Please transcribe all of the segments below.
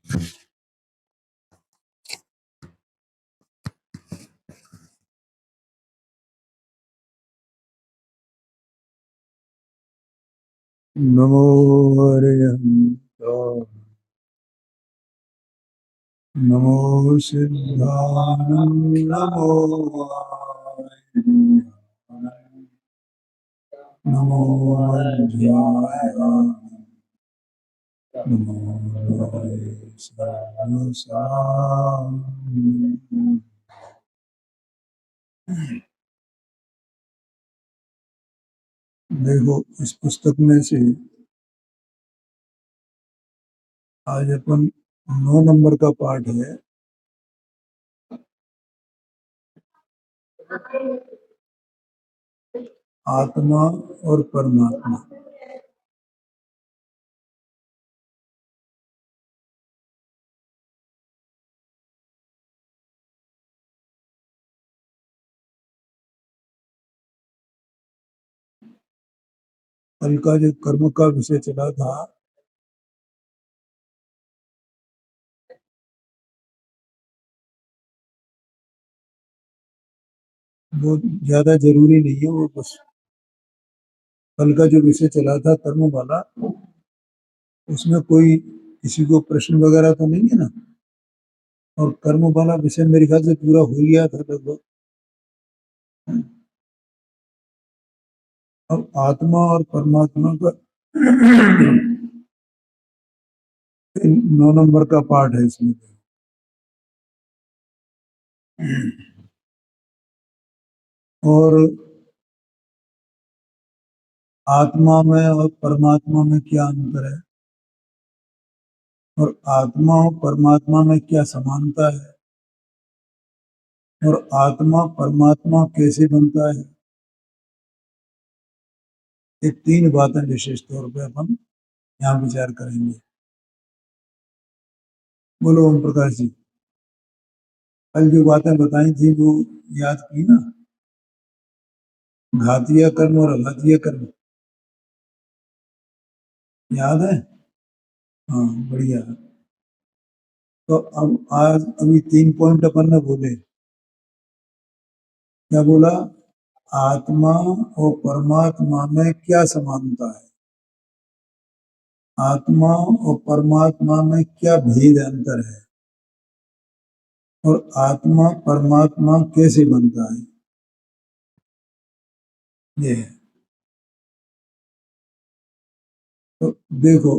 नमो हरिहंसाय नमो सिद्धानंद नमो वायुदेवाय, नमो अध्याय नमो सर्वसाम्य। देखो, इस पुस्तक में से आज अपन 9 नंबर का पाठ है। आत्मा और परमात्मा। कल का जो कर्म का विषय चला था, वो ज्यादा जरूरी नहीं है। वो बस कल का जो विषय चला था कर्म वाला, उसमें कोई किसी को प्रश्न वगैरह तो नहीं है ना। और कर्म वाला विषय मेरे ख्याल से पूरा हो गया था लगभग। अब आत्मा और परमात्मा का 9 नंबर का पाठ है इसमें। और आत्मा में और परमात्मा में क्या अंतर है, और आत्मा और परमात्मा में क्या समानता है, और आत्मा परमात्मा कैसे बनता है, ये 3 बातें विशेष तौर पे अपन यहाँ विचार करेंगे। बोलो ओम प्रकाश जी। कल जो बातें बताई थी वो याद की ना? घातीय कर्म और अघातीय कर्म याद है? हाँ, बढ़िया। तो अब आज अभी 3 पॉइंट अपन ने बोले। क्या बोला? आत्मा और परमात्मा में क्या समानता है, आत्मा और परमात्मा में क्या भेद अंतर है, और आत्मा परमात्मा कैसे बनता है, ये है। तो देखो,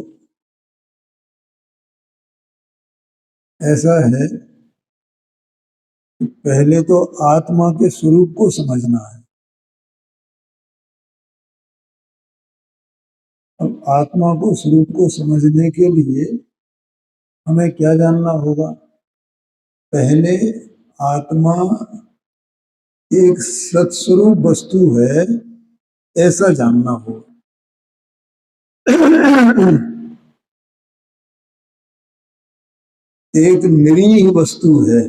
ऐसा है कि पहले तो आत्मा के स्वरूप को समझना है। अब आत्मा को स्वरूप को समझने के लिए हमें क्या जानना होगा? पहले आत्मा एक सत्स्वरूप वस्तु है, ऐसा जानना होगा। एक निरीह वस्तु है।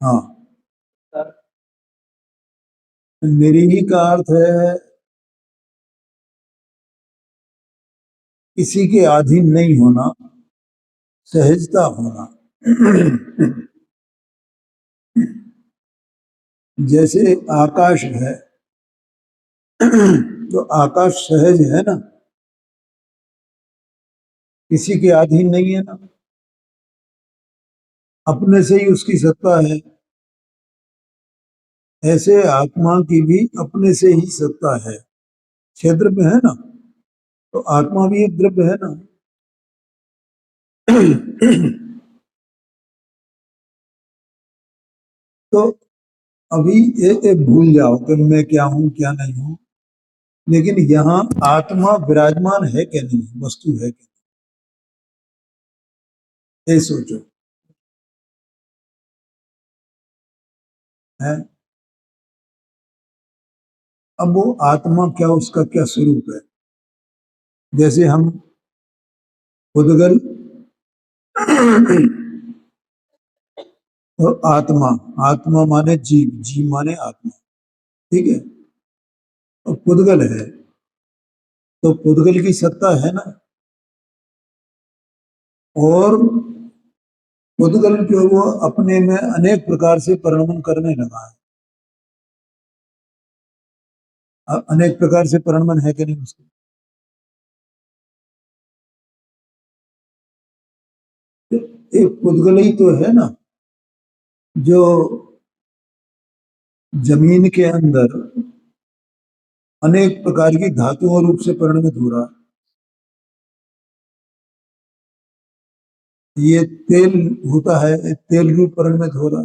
हाँ, निरीह का अर्थ है किसी के अधीन नहीं होना, सहजता होना। जैसे आकाश है, तो आकाश सहज है ना, किसी के अधीन नहीं है ना, अपने से ही उसकी सत्ता है। ऐसे आत्मा की भी अपने से ही सत्ता है। क्षेत्र में है ना, तो आत्मा भी एक द्रव्य है ना। तो अभी ये भूल जाओ कि मैं क्या हूं क्या नहीं हूं, लेकिन यहाँ आत्मा विराजमान है क्या नहीं, वस्तु है क्या, ये सोचो। है? अब वो आत्मा क्या, उसका क्या स्वरूप है? जैसे हम उद्गल और आत्मा, आत्मा माने जीव, जीव माने आत्मा, ठीक है। और पुद्गल है, तो पुद्गल की सत्ता है ना। और पुद्गल जो वो अपने में अनेक प्रकार से परिणमन करने लगा है। अनेक प्रकार से परिणमन है कि नहीं उसके? एक पुद्गल ही तो है ना जो जमीन के अंदर अनेक प्रकार की धातुओं रूप से परिणमित हो रहा है। ये तेल होता है, तेल रूप परिणमित हो रहा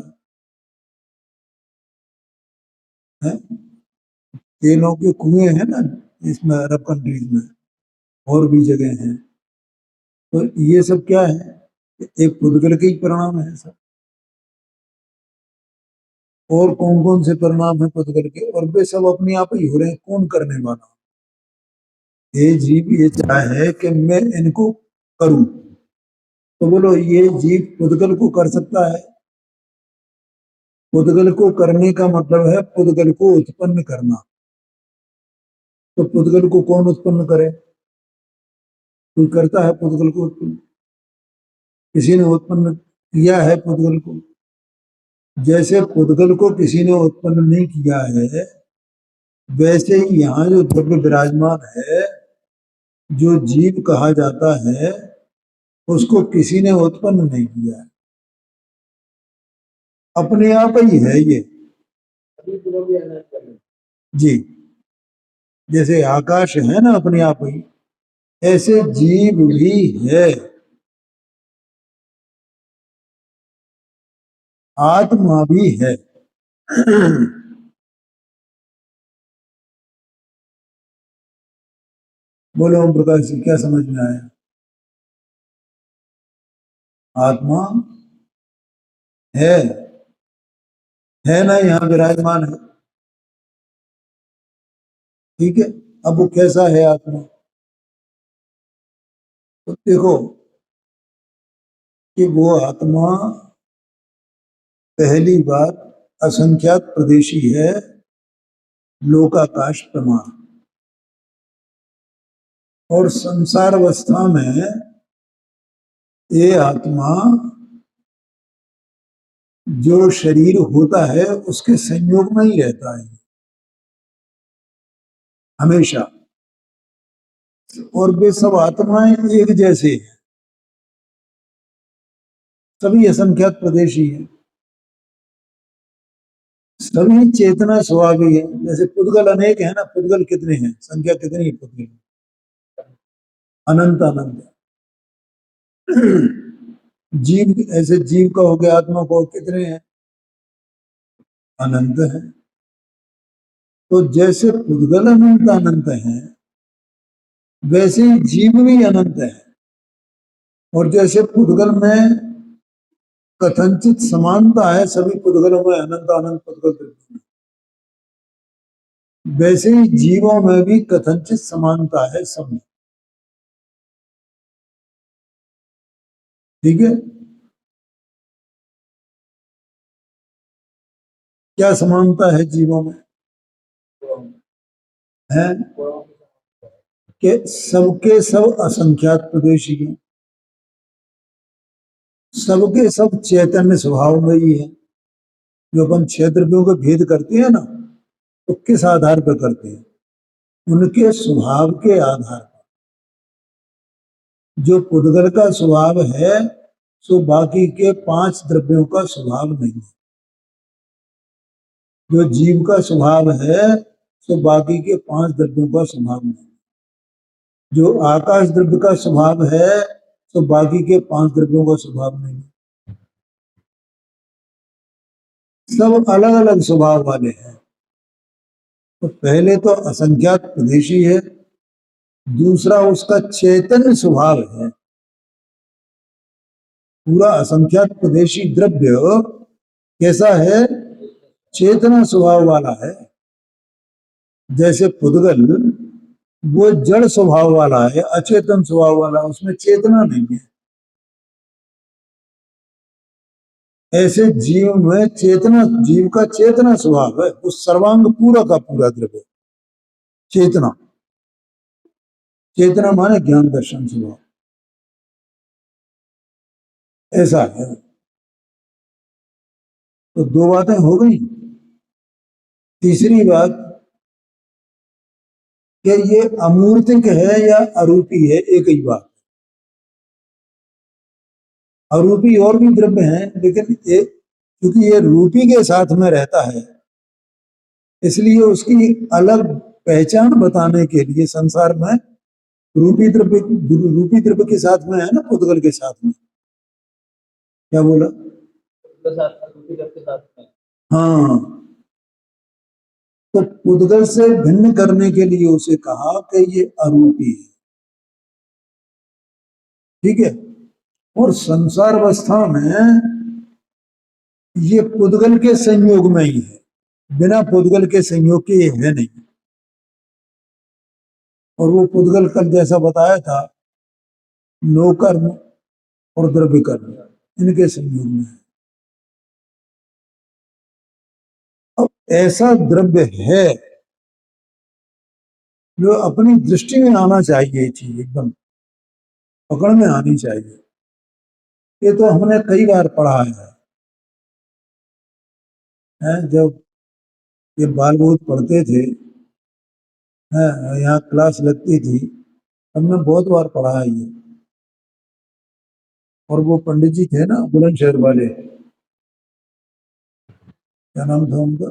है। तेलों के कुएं हैं ना इसमें, अरब कंट्रीज में और भी जगह हैं। तो ये सब क्या है? एक पुद्गल के ही परिणाम है सब। और कौन कौन से परिणाम है पुद्गल के, और वे सब अपने आप ही हो रहे हैं। कौन करने वाला? ये जीव ये चाहे कि मैं इनको करूं, तो बोलो ये जीव पुद्गल को कर सकता है? पुद्गल को करने का मतलब है पुद्गल को उत्पन्न करना। तो पुद्गल को कौन उत्पन्न करे? कोई करता है पुद्गल को उत्पन्न? किसी ने उत्पन्न किया है पुद्गल को? जैसे पुद्गल को किसी ने उत्पन्न नहीं किया है, वैसे ही यहाँ जो द्रव्य विराजमान है, जो जीव कहा जाता है, उसको किसी ने उत्पन्न नहीं किया है, अपने आप ही है ये। जी, जैसे आकाश है ना अपने आप ही, ऐसे जीव भी है, आत्मा भी है। बोलो ओम प्रकाश जी, क्या समझ में आया? आत्मा है ना, यहाँ विराजमान है। ठीक है, अब वो कैसा है आत्मा? तो देखो कि वो आत्मा पहली बात असंख्यात प्रदेशी है, लोकाकाश प्रमाण। और संसार अवस्था में ये आत्मा जो शरीर होता है उसके संयोग में ही रहता है हमेशा। और वे सब आत्माएं एक जैसे हैं, सभी असंख्यात प्रदेशी हैं, सभी चेतना स्वभावी है। जैसे पुद्गल अनेक है ना, पुद्गल कितने हैं, संख्या कितनी है पुद्गल? अनंत अनंत। जीव ऐसे जीव का हो गया, आत्मा को कितने हैं? अनंत है। तो जैसे पुद्गल अनंत अनंत है, वैसे ही जीव भी अनंत है। और जैसे पुद्गल में कथनचित समानता है सभी पुद्गलों में, अनंत अनंत पुद्गल, वैसे ही जीवों में भी कथनचित समानता है सब में। ठीक है, क्या समानता है जीवों में? है कि सबके सब असंख्यात प्रदेशी हैं, सबके सब चैतन्य स्वभाव में ही है। जो अपन क्षेत्र के भेद करते हैं ना, तो किस आधार पर करते हैं? उनके स्वभाव के आधार पर। जो पुद्गल का स्वभाव है, सो बाकी के 5 द्रव्यों का स्वभाव नहीं है। जो जीव का स्वभाव है, सो बाकी के 5 द्रव्यों का स्वभाव नहीं। जो आकाश द्रव्य का स्वभाव है, तो बाकी के 5 द्रव्यों का स्वभाव नहीं। सब अलग अलग स्वभाव वाले हैं। तो पहले तो असंख्यात प्रदेशी है, दूसरा उसका चैतन्य स्वभाव है। पूरा असंख्यात प्रदेशी द्रव्य कैसा है? चेतना स्वभाव वाला है। जैसे पुद्गल वो जड़ स्वभाव वाला है, अचेतन स्वभाव वाला, उसमें चेतना नहीं है। ऐसे जीव में चेतना, जीव का चेतना स्वभाव है, उस सर्वांग पूरा का पूरा द्रव्य चेतना। चेतना माने ज्ञान दर्शन स्वभाव। ऐसा है। तो दो बातें हो गई। तीसरी बात कि ये अमूर्तिक है या अरूपी है, एक ही बात। अरूपी और भी द्रव्य हैं, लेकिन क्योंकि ये रूपी के साथ में रहता है, इसलिए उसकी अलग पहचान बताने के लिए संसार में रूपी द्रव्य के साथ में है ना, पुद्गल के साथ में। क्या बोला? हाँ, तो पुद्गल से भिन्न करने के लिए उसे कहा कि ये अरूपी है। ठीक है। और संसार अवस्था में ये पुद्गल के संयोग में ही है, बिना पुद्गल के संयोग के ये है नहीं। और वो पुद्गल कल जैसा बताया था, नो कर्म और द्रव्य कर्म, इनके संयोग में है। अब ऐसा द्रव्य है जो अपनी दृष्टि में आना चाहिए, चीज एकदम पकड़ में आनी चाहिए। ये तो हमने कई बार पढ़ा है जब ये बाल बहुत पढ़ते थे, है, यहाँ क्लास लगती थी, हमने बहुत बार पढ़ा है ये। और वो पंडित जी थे ना बुलंदशहर वाले, क्या नाम था उनका?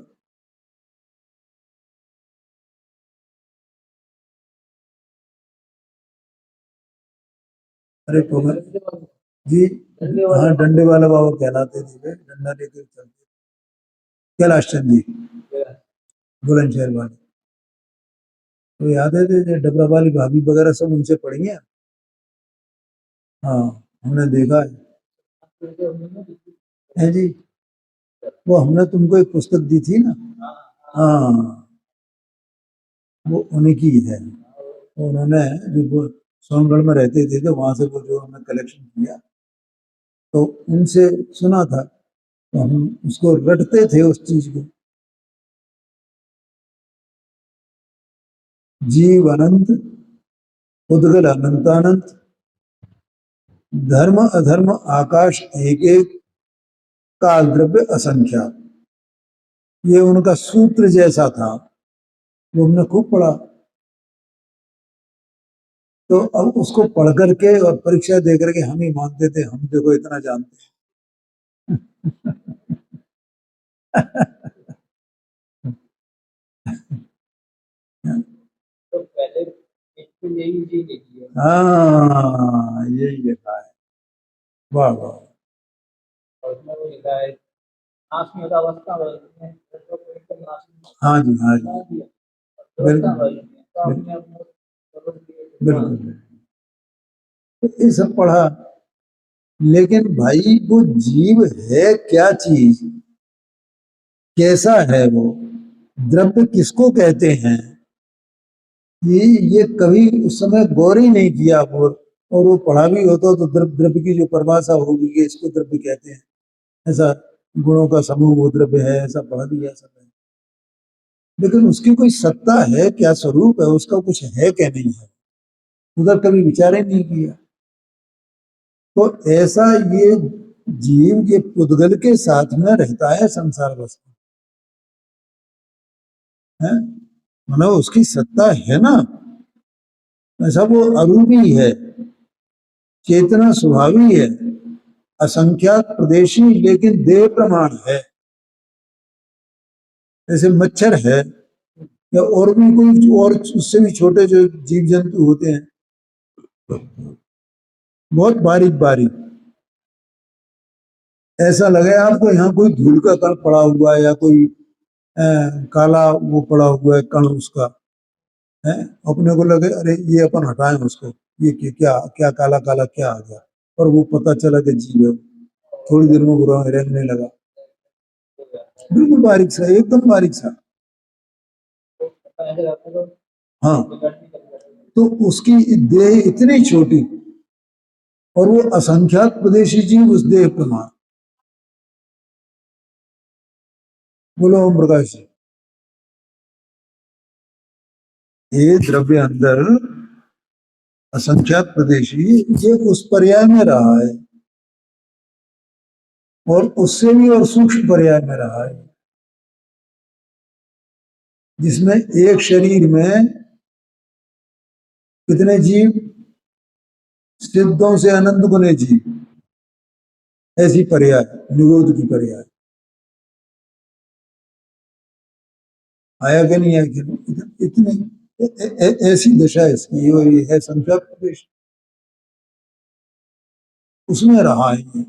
अरे पवन जी, हाँ डंडे वाला बाबा कहलाते थे वे, डंडा लेकर चलते। कैलाश चंद जी, बुलंदशहर वाले। तो याद है थे डबरा वाली भाभी वगैरह सब उनसे पढ़ी हैं। हाँ, हमने देखा है जी। वो हमने तुमको एक पुस्तक दी थी ना। हाँ, वो उन्हीं की है। तो उन्होंने जो वो सोनगढ़ में रहते थे तो वहां से वो जो हमने कलेक्शन किया, तो उनसे सुना था, तो हम उसको रटते थे उस चीज को। जीव अनंत, उद्गल अनंतानंत, धर्म अधर्म आकाश एक एक, काल द्रव्य असंख्या। ये उनका सूत्र जैसा था, वो हमने खूब पढ़ा। तो अब उसको पढ़ करके और परीक्षा दे करके हम ही मानते थे हम देखो इतना जानते हैं। तो पहले हाँ, यही लिखा है। वाह वाह। और उसमें वो लिखा है, नाश में अवस्था हाँ जी, हाँ जी, बिल्कुल बिल्कुल। तो ये सब पढ़ा, लेकिन भाई वो जीव है क्या चीज, कैसा है वो, द्रव्य किसको कहते हैं, ये कभी उस समय गौर ही नहीं किया। और वो पढ़ा भी होता तो द्रव्य की जो परिभाषा होगी कि इसको द्रव्य कहते हैं, ऐसा गुणों का समूह वो द्रव्य है, ऐसा पढ़ा दिया सब है। लेकिन उसकी कोई सत्ता है क्या, स्वरूप है उसका, कुछ है क्या नहीं है, उधर कभी विचार ही नहीं किया। तो ऐसा ये जीव ये पुद्गल के साथ में रहता है संसार वस्तु है, मतलब उसकी सत्ता है ना। ऐसा वो अरूपी है, चेतना स्वभावी है, असंख्यात प्रदेशी लेकिन देह प्रमाण है। जैसे मच्छर है, या और भी कोई और उससे भी छोटे जो जीव जंतु होते हैं, बहुत बारीक बारीक, ऐसा लगे आपको यहाँ कोई धूल का कण पड़ा हुआ है या कोई काला वो पड़ा हुआ है कण उसका है, अपने को लगे अरे ये अपन हटाएं उसको, ये क्या क्या काला काला क्या आ गया, और वो पता चला कि जीव है। थोड़ी देर में बुरा रहने लगा, बिल्कुल बारीक सा, एकदम बारीक सा। हाँ, तो उसकी देह इतनी छोटी, और वो असंख्यात प्रदेशी जीव उस देह प्रमाण। बोलो ओम प्रकाश जी। ये द्रव्य अंदर असंख्यात प्रदेशी, ये उस पर्याय में रहा है। और उससे भी और सूक्ष्म पर्याय में रहा है, जिसमें एक शरीर में कितने जीव, सिद्धों से अनंत गुने जीव, ऐसी पर्याय, निरोध की पर्याय आया कि नहीं आया कि नहीं? इतनी ऐसी दशा इसकी, और ये है संख्या प्रदेश, उसमें रहा है ये।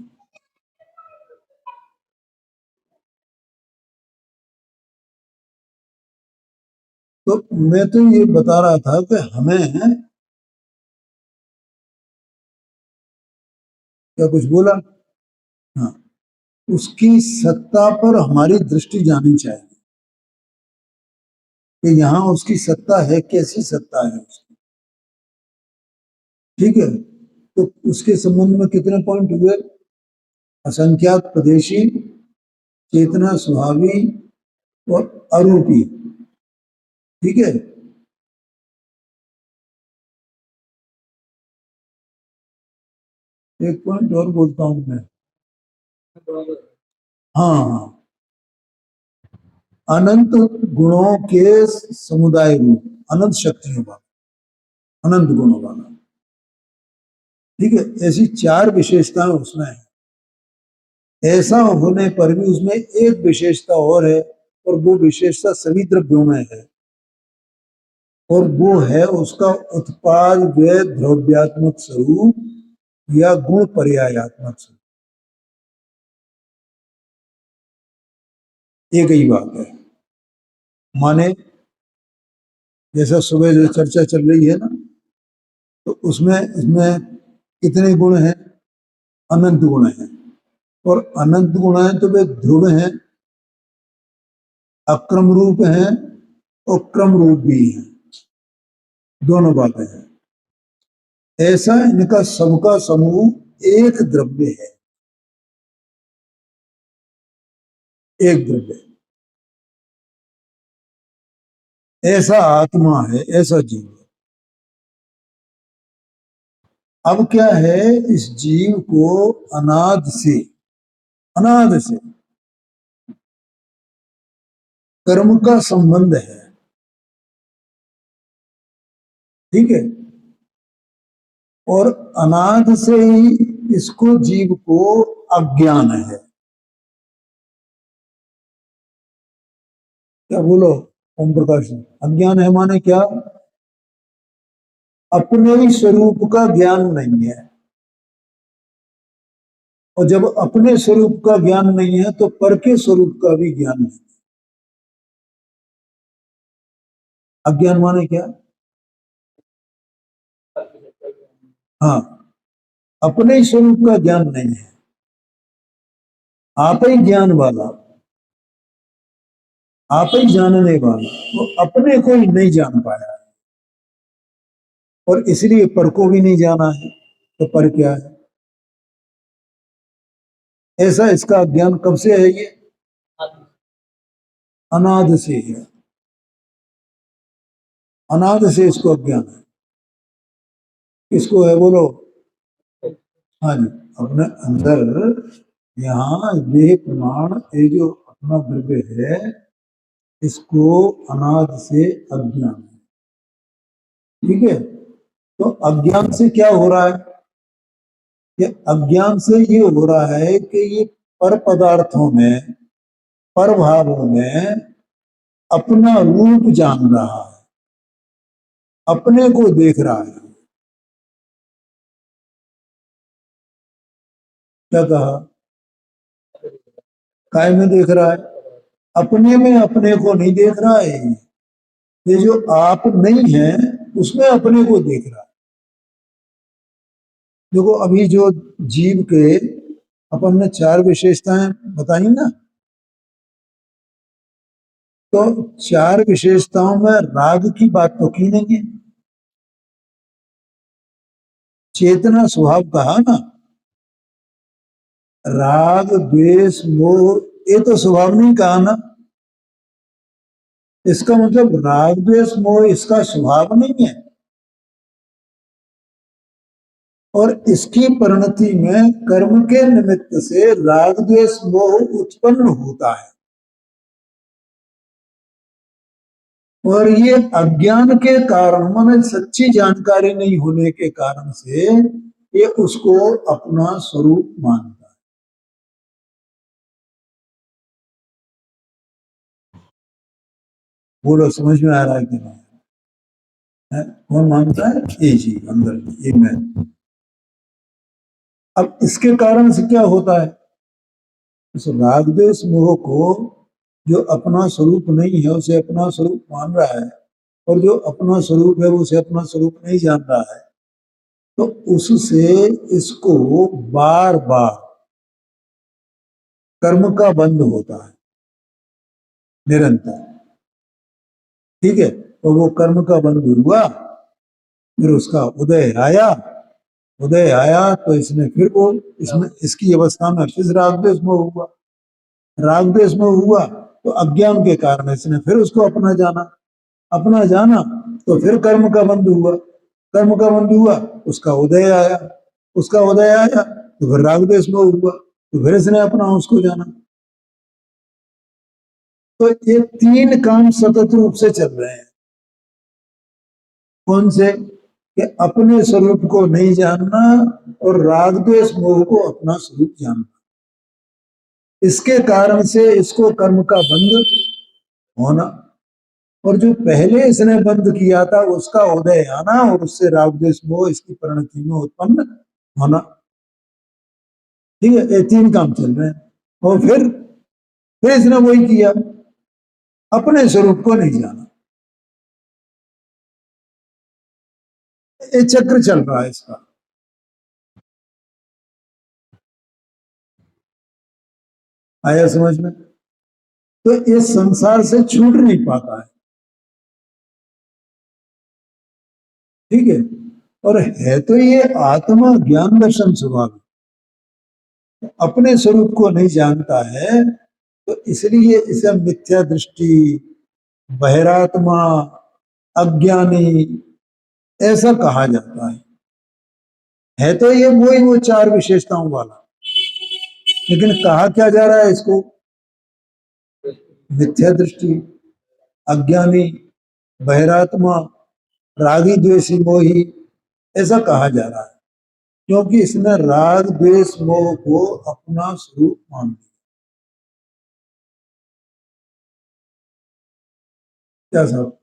तो मैं तो ये बता रहा था कि हमें, क्या कुछ बोला? हाँ, उसकी सत्ता पर हमारी दृष्टि जानी चाहिए कि यहाँ उसकी सत्ता है, कैसी सत्ता है उसकी। ठीक है, तो उसके संबंध में कितने पॉइंट हुए? असंख्यात प्रदेशी, चेतना स्वभावी और अरूपी। ठीक है, एक पॉइंट और बोलता हूं मैं। हाँ हाँ, अनंत गुणों के समुदाय रूप, अनंत शक्तियों का, अनंत गुणों वाला। ठीक है, ऐसी चार विशेषताएं उसमें है। ऐसा होने पर भी उसमें एक विशेषता और है, और वो विशेषता सभी द्रव्यों में है, और वो है उसका उत्पाद व्यय द्रव्यात्मक स्वरूप या गुण पर्यायात्मक स्वरूप। एक ही बात है। माने जैसा सुबह जो चर्चा चल रही है ना, तो उसमें इसमें कितने गुण हैं? अनंत गुण हैं, और अनंत गुण हैं तो वे ध्रुव हैं, अक्रम रूप हैं और क्रम रूप भी हैं, दोनों बातें हैं। ऐसा इनका सबका समूह एक द्रव्य है, एक द्रव्य। ऐसा आत्मा है, ऐसा जीव है। अब क्या है, इस जीव को अनाद से, अनाद से कर्म का संबंध है। ठीक है, और अनाद से ही इसको, जीव को अज्ञान है। क्या बोलो ओम प्रकाश जी? अज्ञान है माने क्या? अपने ही स्वरूप का ज्ञान नहीं है, और जब अपने स्वरूप का ज्ञान नहीं है तो पर के स्वरूप का भी ज्ञान नहीं। अज्ञान माने क्या? हाँ, अपने ही स्वरूप का ज्ञान नहीं है। आप ही ज्ञान वाला, आप ही जानने वाला, तो अपने को ही नहीं जान पाया, और इसलिए पर को भी नहीं जाना है। तो पर क्या है? ऐसा इसका अज्ञान कब से है? ये अनाद से है, अनाद से इसको अज्ञान है। किसको है बोलो? हाँ जी, अपने अंदर, यहाँ ये प्रमाण, ये जो अपना द्रव्य है, इसको अनाद से अज्ञान है। ठीक है, तो अज्ञान से क्या हो रहा है? ये अज्ञान से ये हो रहा है कि ये पर पदार्थों में, पर भावों में अपना रूप जान रहा है, अपने को देख रहा है। क्या कहा? काय में देख रहा है? अपने में अपने को नहीं देख रहा है। ये जो आप नहीं है, उसमें अपने को देख रहा है। देखो अभी जो जीव के अपन ने चार विशेषताएं बताई ना, तो चार विशेषताओं में राग की बात तो की नहीं है। चेतना स्वभाव कहा ना, राग द्वेष मोह, ये तो स्वभाव नहीं कहा ना। इसका मतलब राग द्वेष मोह इसका स्वभाव नहीं है। और इसकी परिणति में कर्म के निमित्त से राग द्वेष मोह उत्पन्न होता है। और ये अज्ञान के कारण, माने सच्ची जानकारी नहीं होने के कारण से ये उसको अपना स्वरूप मानता है। बोलो, समझ में आ रहा है कि नहीं? कौन मानता है? ये जी अंदर, ये मैं। अब इसके कारण से क्या होता है? इस राग द्वेष मोह को जो अपना स्वरूप नहीं है उसे अपना स्वरूप मान रहा है, और जो अपना स्वरूप है उसे अपना स्वरूप नहीं जान रहा है, तो उससे इसको बार बार कर्म का बंध होता है, निरंतर। ठीक है, तो वो कर्म का बंध हुआ, फिर उसका उदय आया। उदय आया तो इसने फिर वो, इसमें इसकी अवस्था में फिर राग द्वेष में हुआ। राग द्वेष में हुआ तो अज्ञान के कारण इसने फिर उसको अपना जाना। अपना जाना तो फिर कर्म का बंध हुआ। कर्म का बंध हुआ, उसका उदय आया। उसका उदय आया तो फिर राग द्वेष में हुआ, तो फिर इसने अपना उसको जाना। तो ये तीन काम सतत रूप से चल रहे हैं। कौन से? कि अपने स्वरूप को नहीं जानना और राग द्वेष मोह को अपना स्वरूप जानना। इसके कारण से इसको कर्म का बंध होना, और जो पहले इसने बंद किया था उसका उदय आना, और उससे राग द्वेष मोह इसकी परिणति में उत्पन्न होना। ठीक है, ये तीन काम चल रहे हैं। और फिर इसने वही किया, अपने स्वरूप को नहीं जाना। ये चक्र चल रहा है इसका। आया समझ में? तो इस संसार से छूट नहीं पाता है। ठीक है, और है तो ये आत्मा ज्ञान दर्शन स्वभाव, अपने स्वरूप को नहीं जानता है, तो इसलिए इसे मिथ्या दृष्टि, बहिरात्मा, अज्ञानी ऐसा कहा जाता है तो ये वही वो चार विशेषताओं वाला, लेकिन कहा क्या जा रहा है इसको? मिथ्या दृष्टि, अज्ञानी, बहिरात्मा, रागी द्वेषी मोही, ऐसा कहा जा रहा है, क्योंकि इसने राग द्वेष मोह को अपना स्वरूप मान लिया। क्या साहब?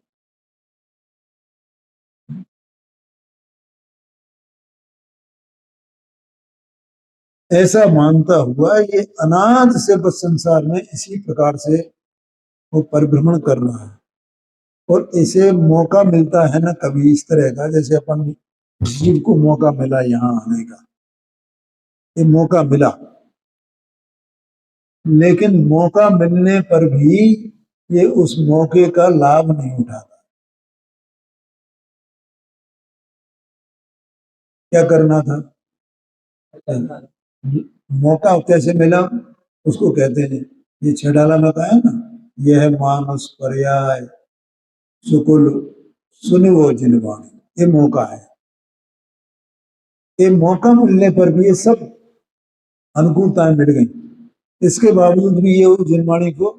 ऐसा मानता हुआ ये अनाद से बस संसार में इसी प्रकार से वो परिभ्रमण कर रहा है, और इसे मौका मिलता है ना कभी इस तरह का, जैसे अपन जीव को मौका मिला यहाँ आने का, ये मौका मिला, लेकिन मौका मिलने पर भी ये उस मौके का लाभ नहीं उठाता। क्या करना था? मौका कैसे मिला? उसको कहते हैं, ये छेडाला में कहा है ना, यह मानस पर्याय सुकुल सुनिवो जिनवाणी, ये मौका है। ये मौका मिलने पर भी ये सब अनुकूलताएं मिल गई, इसके बावजूद भी ये जिनवाणी को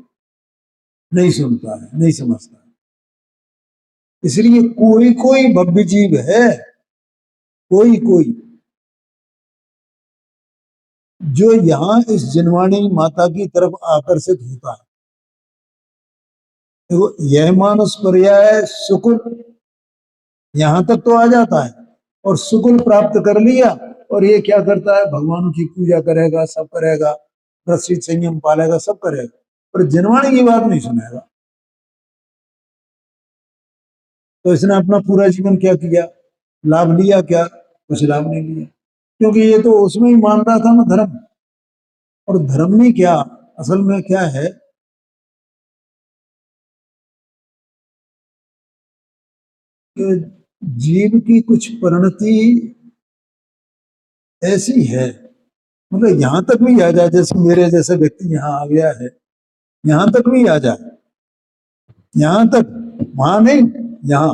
नहीं सुनता है, नहीं समझता है। इसलिए कोई कोई भव्य जीव है, कोई कोई, जो यहाँ इस जिनवाणी माता की तरफ आकर्षित होता है। देखो, यह मानस पर्याय सुकुल यहां तक तो आ जाता है, और सुकुल प्राप्त कर लिया, और ये क्या करता है? भगवान की पूजा करेगा, सब करेगा, प्रसिद्ध संयम पालेगा, सब करेगा, पर जिनवाणी की बात नहीं सुनेगा। तो इसने अपना पूरा जीवन क्या किया? लाभ लिया क्या? कुछ लाभ नहीं लिया, क्योंकि ये तो उसमें ही मान रहा था ना धर्म। और धर्म में क्या, असल में क्या है कि जीव की कुछ परिणति ऐसी है, मतलब यहां तक भी आ जाए, जैसे मेरे जैसे व्यक्ति यहाँ आ गया है, यहां तक भी आ जाए, यहां तक, वहां नहीं, यहाँ,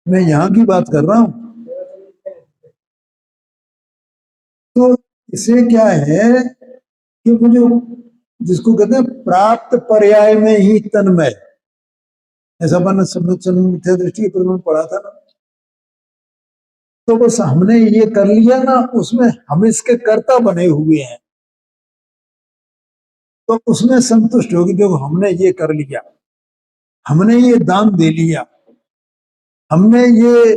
मैं यहाँ की बात कर रहा हूं। तो इसे क्या है कि वो जो जिसको कहते हैं प्राप्त पर्याय में ही तन्मय, ऐसा अपन मिथ्या दृष्टि के प्रकरण पढ़ा था ना। तो बस हमने ये कर लिया ना, उसमें हम इसके कर्ता बने हुए हैं, तो उसमें संतुष्ट होगी। देखो हमने ये कर लिया, हमने ये दान दे लिया, हमने ये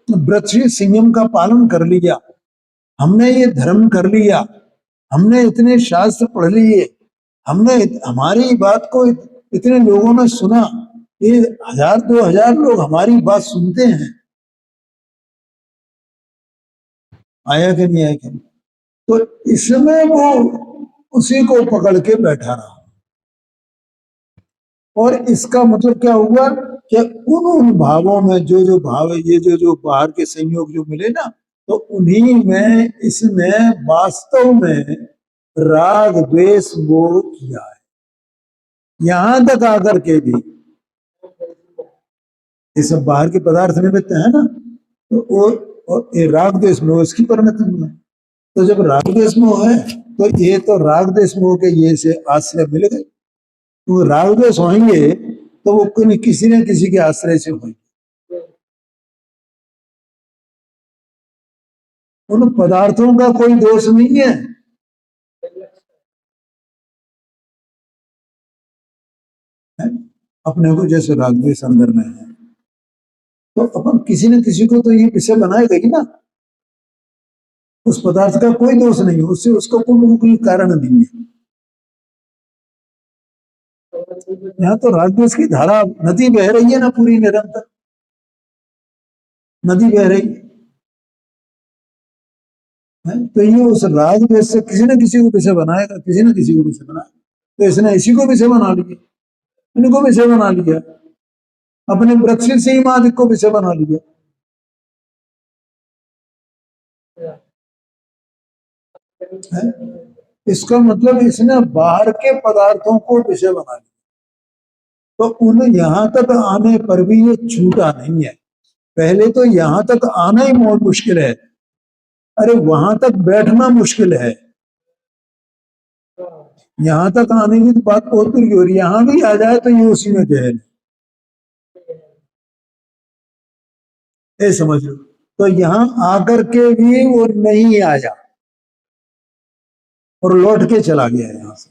व्रत संयम का पालन कर लिया, हमने ये धर्म कर लिया, हमने इतने शास्त्र पढ़ लिए, हमने हमारी बात को इतने लोगों ने सुना, ये 1000-2000 लोग हमारी बात सुनते हैं, आया कि नहीं आया कि नहीं। तो इसमें वो उसी को पकड़ के बैठा रहा, और इसका मतलब क्या हुआ कि उन भावों में जो भाव है, ये जो बाहर के संयोग जो मिले ना, तो उन्हीं में इसने वास्तव में राग द्वेष मोह किया है। यहां तक आकर के भी ये सब बाहर के पदार्थ निमित्त है ना, तो वो और ये राग द्वेष मोह इसकी परिणति में। तो जब राग द्वेष मोह है, तो ये तो राग द्वेष मोह के ये से आश्रय मिल गए, तो राग द्वेष होंगे तो वो किसी न किसी के आश्रय से होंगे। उन पदार्थों का कोई दोष नहीं है, अपने को जैसे राग द्वेष अंदर में है, तो अपन किसी न किसी को तो ये विषय बनाएगा ही ना। उस पदार्थ का कोई दोष नहीं है, उससे उसका कोई कारण नहीं है। यहाँ तो राग द्वेष की धारा नदी बह रही है ना, पूरी निरंतर नदी बह रही है। तो ये उस राग द्वेष से किसी न किसी को विषय बनाएगा, किसी न किसी को विषय बनाएगा। तो इसने इसी को विषय बना लिया, इनको विषय बना लिया, अपने वृक्ष से ही मादिक को विषय बना लिया। है? इसका मतलब इसने बाहर के पदार्थों को विषय बना लिया, तो उन यहां तक आने पर भी ये छूटा नहीं है। पहले तो यहां तक आना ही बहुत मुश्किल है, अरे वहां तक बैठना मुश्किल है, यहां तक आने की तो बात बहुत दूर की हो रही है। यहां भी आ जाए तो ये उसी में जहर है, समझ लो। तो यहां आकर के भी वो नहीं आया और लौट के चला गया यहां से।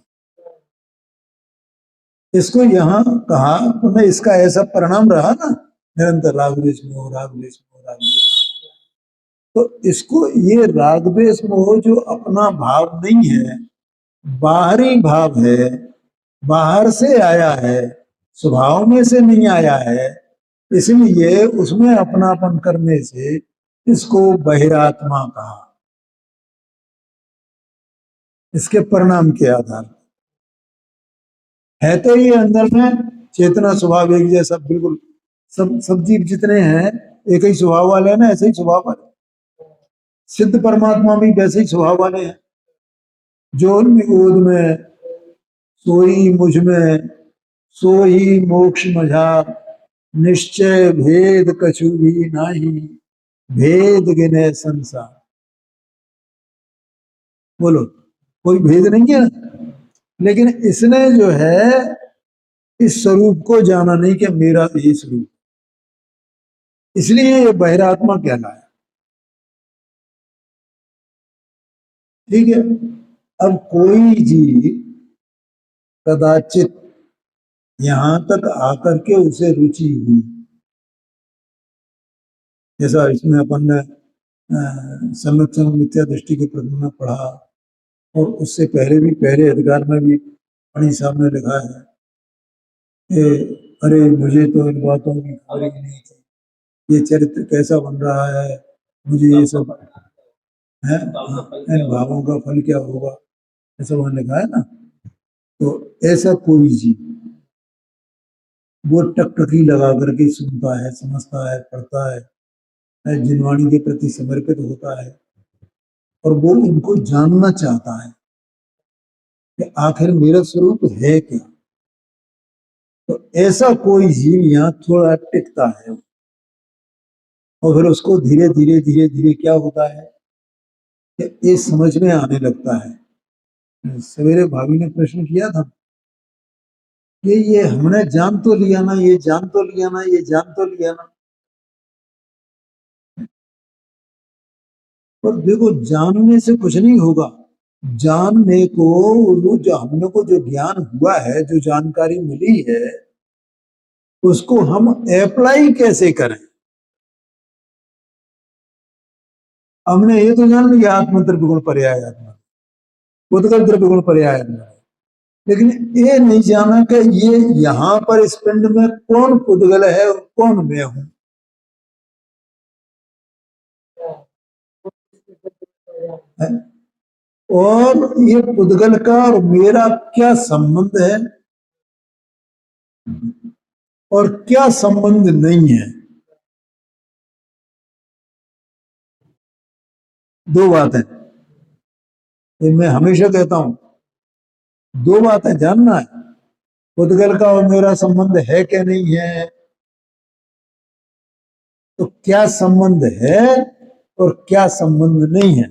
इसको यहां कहा तुम्हें, इसका ऐसा परिणाम रहा ना, निरंतर राग द्वेष मोह, राग द्वेष मोह, राग द्वेष मोह। तो इसको ये राग द्वेष मोह जो अपना भाव नहीं है, बाहरी भाव है, बाहर से आया है, स्वभाव में से नहीं आया है, इसलिए उसमें अपनापन करने से इसको बहिरात्मा कहा, इसके परिणाम के आधार है। तो ये अंदर में चेतना स्वभाव एक जैसा, बिल्कुल सब जीव जितने हैं एक ही स्वभाव वाले हैं ना, ऐसे ही स्वभाव वाले। सिद्ध परमात्मा भी वैसे ही स्वभाव वाले हैं। जो निगोद में सोई मुझ में, सो ही मोक्ष मझा, निश्चय भेद कछु भी नाही, भेद गिने संसार। बोलो, कोई भेद नहीं है, लेकिन इसने जो है इस स्वरूप को जाना नहीं कि मेरा ये स्वरूप, इसलिए ये बहिरात्मा कहलाया। ठीक है। अब कोई जीव कदाचित यहां तक आकर के उसे रुचि हुई, जैसा इसमें अपन ने संरक्षण मिथ्या दृष्टि के प्रकरण में पढ़ा, और उससे पहले भी पहले अधिकार में भी पणी साहब ने लिखा है कि अरे मुझे तो इन बातों की खबर ही नहीं थी, ये चरित्र कैसा बन रहा है, मुझे ये सब है, इन भावों का फल क्या होगा, ऐसा वहां लिखा है ना। तो ऐसा कोई जीव वो टकटकी लगा करके सुनता है, समझता है, पढ़ता है, जिनवाणी के प्रति समर्पित होता है, और वो उनको जानना चाहता है कि आखिर मेरा स्वरूप है क्या। तो ऐसा कोई जीव यहाँ थोड़ा टिकता है, और फिर उसको धीरे धीरे धीरे धीरे क्या होता है ये समझ में आने लगता है। सवेरे भाभी ने प्रश्न किया था कि ये हमने जान तो लिया ना, ये जान तो लिया ना, ये जान तो लिया ना। पर देखो, जानने से कुछ नहीं होगा। जानने को, वो जो हमने को जो ज्ञान हुआ है, जो जानकारी मिली है, उसको हम अप्लाई कैसे करें। हमने ये तो जान लिया आत्म द्रव्य गुण पर्याय आत्मा, उद्गल द्रव्य गुण पर्याय आत्मा, लेकिन ये नहीं जाना कि ये यहाँ पर इस पिंड में कौन पुद्गल है और कौन मैं हूं। और ये पुद्गल का और मेरा क्या संबंध है और क्या संबंध नहीं है। दो बातें, ये मैं हमेशा कहता हूं, दो बातें जानना है। पुद्गल का और मेरा संबंध है क्या नहीं है, तो क्या संबंध है और क्या संबंध नहीं है,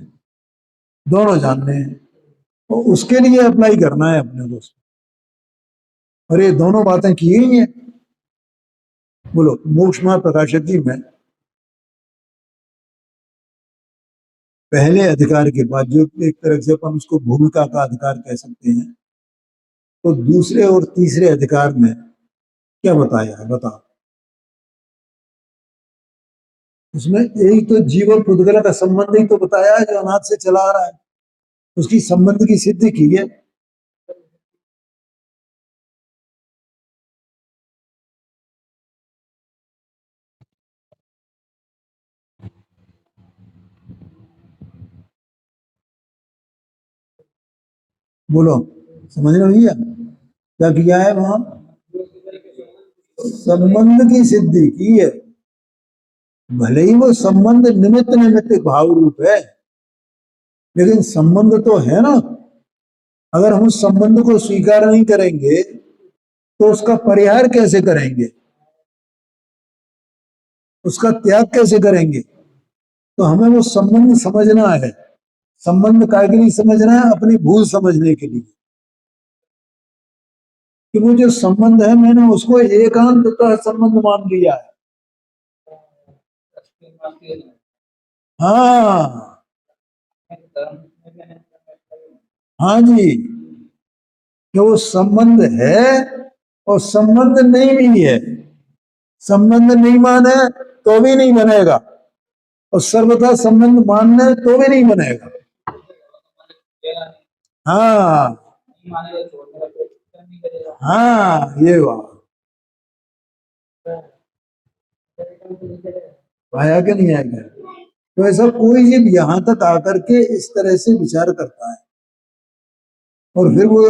दोनों जानने हैं। तो उसके लिए अप्लाई करना है अपने को। और ये दोनों बातें की गई हैं। बोलो, मोक्ष मार्ग प्रकाशक जी में पहले अधिकार के बाद, जो एक तरह से अपन उसको भूमिका का अधिकार कह सकते हैं, तो दूसरे और तीसरे अधिकार में क्या बताया है, बताओ। उसमें एक तो जीव और पुद्गल का संबंध ही तो बताया है, जो अनाथ से चला आ रहा है, उसकी संबंध की सिद्धि की है। बोलो, समझ रहे भैया, क्या किया है वहां, संबंध की सिद्धि की है। भले ही वो संबंध निमित्त निमित्त भाव रूप है, लेकिन संबंध तो है ना। अगर हम उस संबंध को स्वीकार नहीं करेंगे तो उसका परिहार कैसे करेंगे, उसका त्याग कैसे करेंगे। तो हमें वो संबंध समझना है। संबंध काय के लिए समझना है, अपनी भूल समझने के लिए, कि वो जो संबंध है मैंने उसको एकांत संबंध मान लिया है। हाँ, हाँ जी, कि वो संबंध है और संबंध नहीं भी है। संबंध नहीं माने तो भी नहीं बनेगा, और सर्वथा संबंध मानने तो भी नहीं बनेगा। हाँ, हाँ, ये बात आया कि नहीं आएगा। तो ऐसा कोई जीव यहां तक आकर के इस तरह से विचार करता है, और फिर वो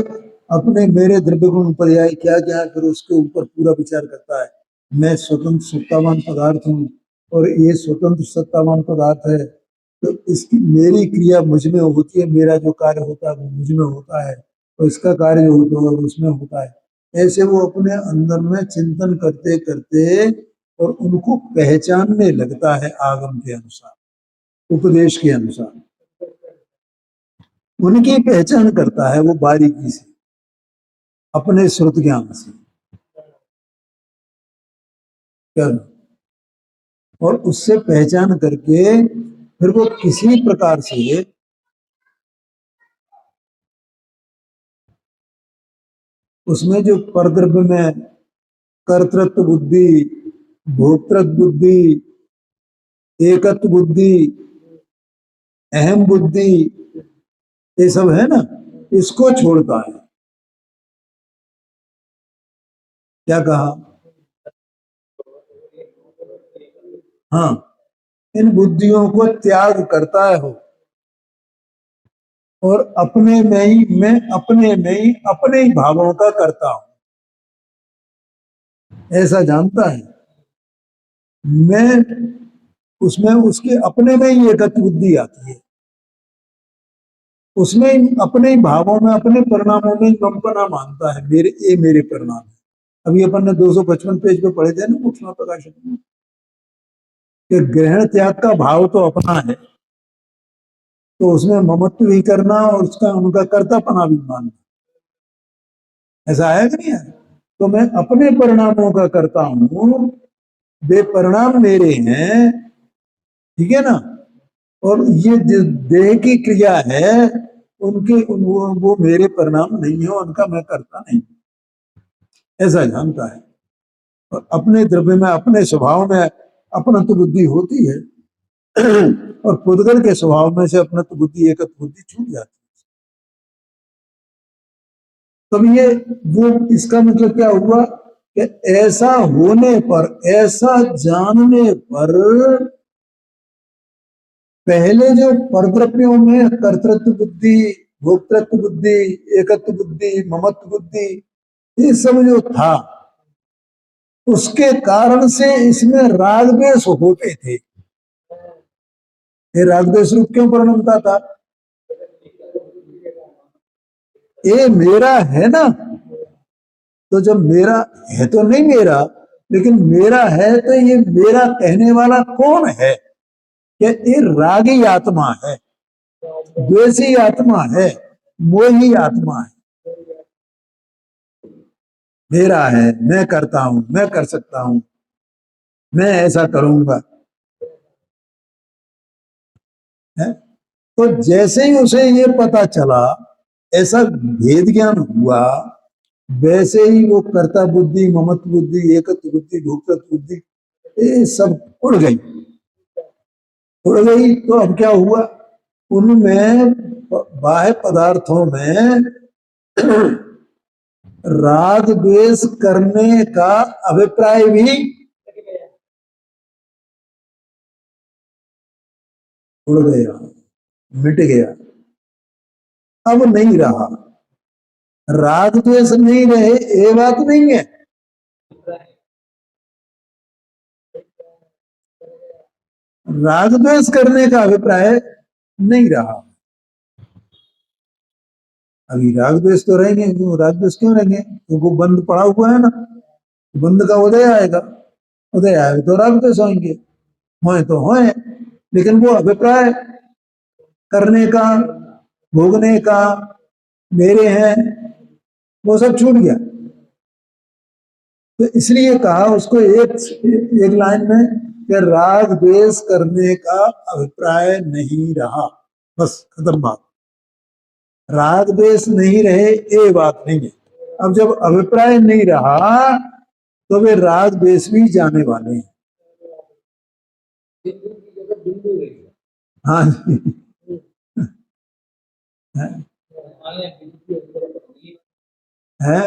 अपने मेरे द्रव्य गुण पर्याय क्या क्या है, फिर उसके ऊपर पूरा विचार करता है। मैं स्वतंत्र सत्तावान पदार्थ हूँ और ये स्वतंत्र सत्तावान पदार्थ है, तो इसकी मेरी क्रिया मुझ में होती है, मेरा जो कार्य होता है वो मुझ में होता है, और इसका कार्य जो होता है उसमें होता है। ऐसे वो अपने अंदर में चिंतन करते करते और उनको पहचानने लगता है आगम के अनुसार, उपदेश के अनुसार उनकी पहचान करता है वो बारीकी से, अपने श्रुत ज्ञान से। क्या, और उससे पहचान करके फिर वो किसी प्रकार से उसमें जो परद्रव्य में कर्तृत्व बुद्धि, भोक्तृत्व बुद्धि, एकत्व बुद्धि, अहम बुद्धि, ये सब है ना, इसको छोड़ता है। क्या कहा, हाँ, इन बुद्धियों को त्याग करता है वो, और अपने में ही, मैं अपने में ही अपने ही भावों का करता हूं, ऐसा जानता है। मैं उसमें उसके अपने में ही एकत्व बुद्धि आती है, उसमें अपने ही भावों में, अपने परिणामों में कंपना मानता है, मेरे ये मेरे परिणाम है। अभी अपन ने 255 पेज पे पढ़े थे ना सूक्ष्म प्रकाशन में, कि ग्रहण त्याग का भाव तो अपना है, तो उसमें ममत्व भी करना और उसका उनका कर्तापना भी मानना, ऐसा है कि नहीं है? तो मैं अपने परिणामों का करता हूं, वे परिणाम मेरे हैं, ठीक है ना। और ये जिस देह की क्रिया है उनके वो मेरे परिणाम नहीं है, उनका मैं करता नहीं, ऐसा जानता है। और अपने द्रव्य में अपने स्वभाव में अपनत्व बुद्धि होती है और पुद्गल के स्वभाव में से अपनत्व बुद्धि एकत्व बुद्धि छूट जाती है। तब ये वो इसका मतलब क्या हुआ कि ऐसा होने पर, ऐसा जानने पर पहले जो परद्रव्यों में कर्तृत्व बुद्धि, भोक्तृत्व बुद्धि, एकत्व बुद्धि, ममत्व बुद्धि, ये सब जो था, उसके कारण से इसमें राग द्वेष होते थे। ये राग द्वेष रूप क्यों परिणमता था? ये मेरा है ना, तो जब मेरा है तो नहीं मेरा, लेकिन मेरा है तो ये मेरा कहने वाला कौन है? कि ये रागी आत्मा है, द्वेषी आत्मा है, मोही आत्मा है। मेरा है, मैं करता हूं, मैं कर सकता हूं, मैं ऐसा करूंगा, है? तो जैसे ही उसे ये पता चला, ऐसा भेद ज्ञान हुआ, वैसे ही वो कर्ता बुद्धि, ममत्व बुद्धि, एकत्व बुद्धि, भोक्तृत्व बुद्धि, ये सब उड़ गई। उड़ गई तो अब क्या हुआ? उनमें बाह्य पदार्थों में राग द्वेष करने का अभिप्राय भी उड़ गया, मिट गया, अब नहीं रहा। राग द्वेष नहीं रहे ये बात नहीं है, राग द्वेष करने का अभिप्राय नहीं रहा। अभी राग द्वेष तो रहेंगे, क्यों राग द्वेष क्यों रहेंगे? क्योंकि वो बंद पड़ा हुआ है ना, बंद का उदय आएगा, उदय आएगा तो राग द्वेष होंगे, होए तो होए, लेकिन वो अभिप्राय करने का, भोगने का, मेरे हैं, वो सब छूट गया। तो इसलिए कहा उसको एक लाइन में कि राग द्वेष करने का अभिप्राय नहीं रहा, बस खत्म बात। राग द्वेष नहीं रहे ये बात नहीं है। अब जब अभिप्राय नहीं रहा तो वे राग द्वेष भी जाने वाले हैं। हाँ जी, है, है?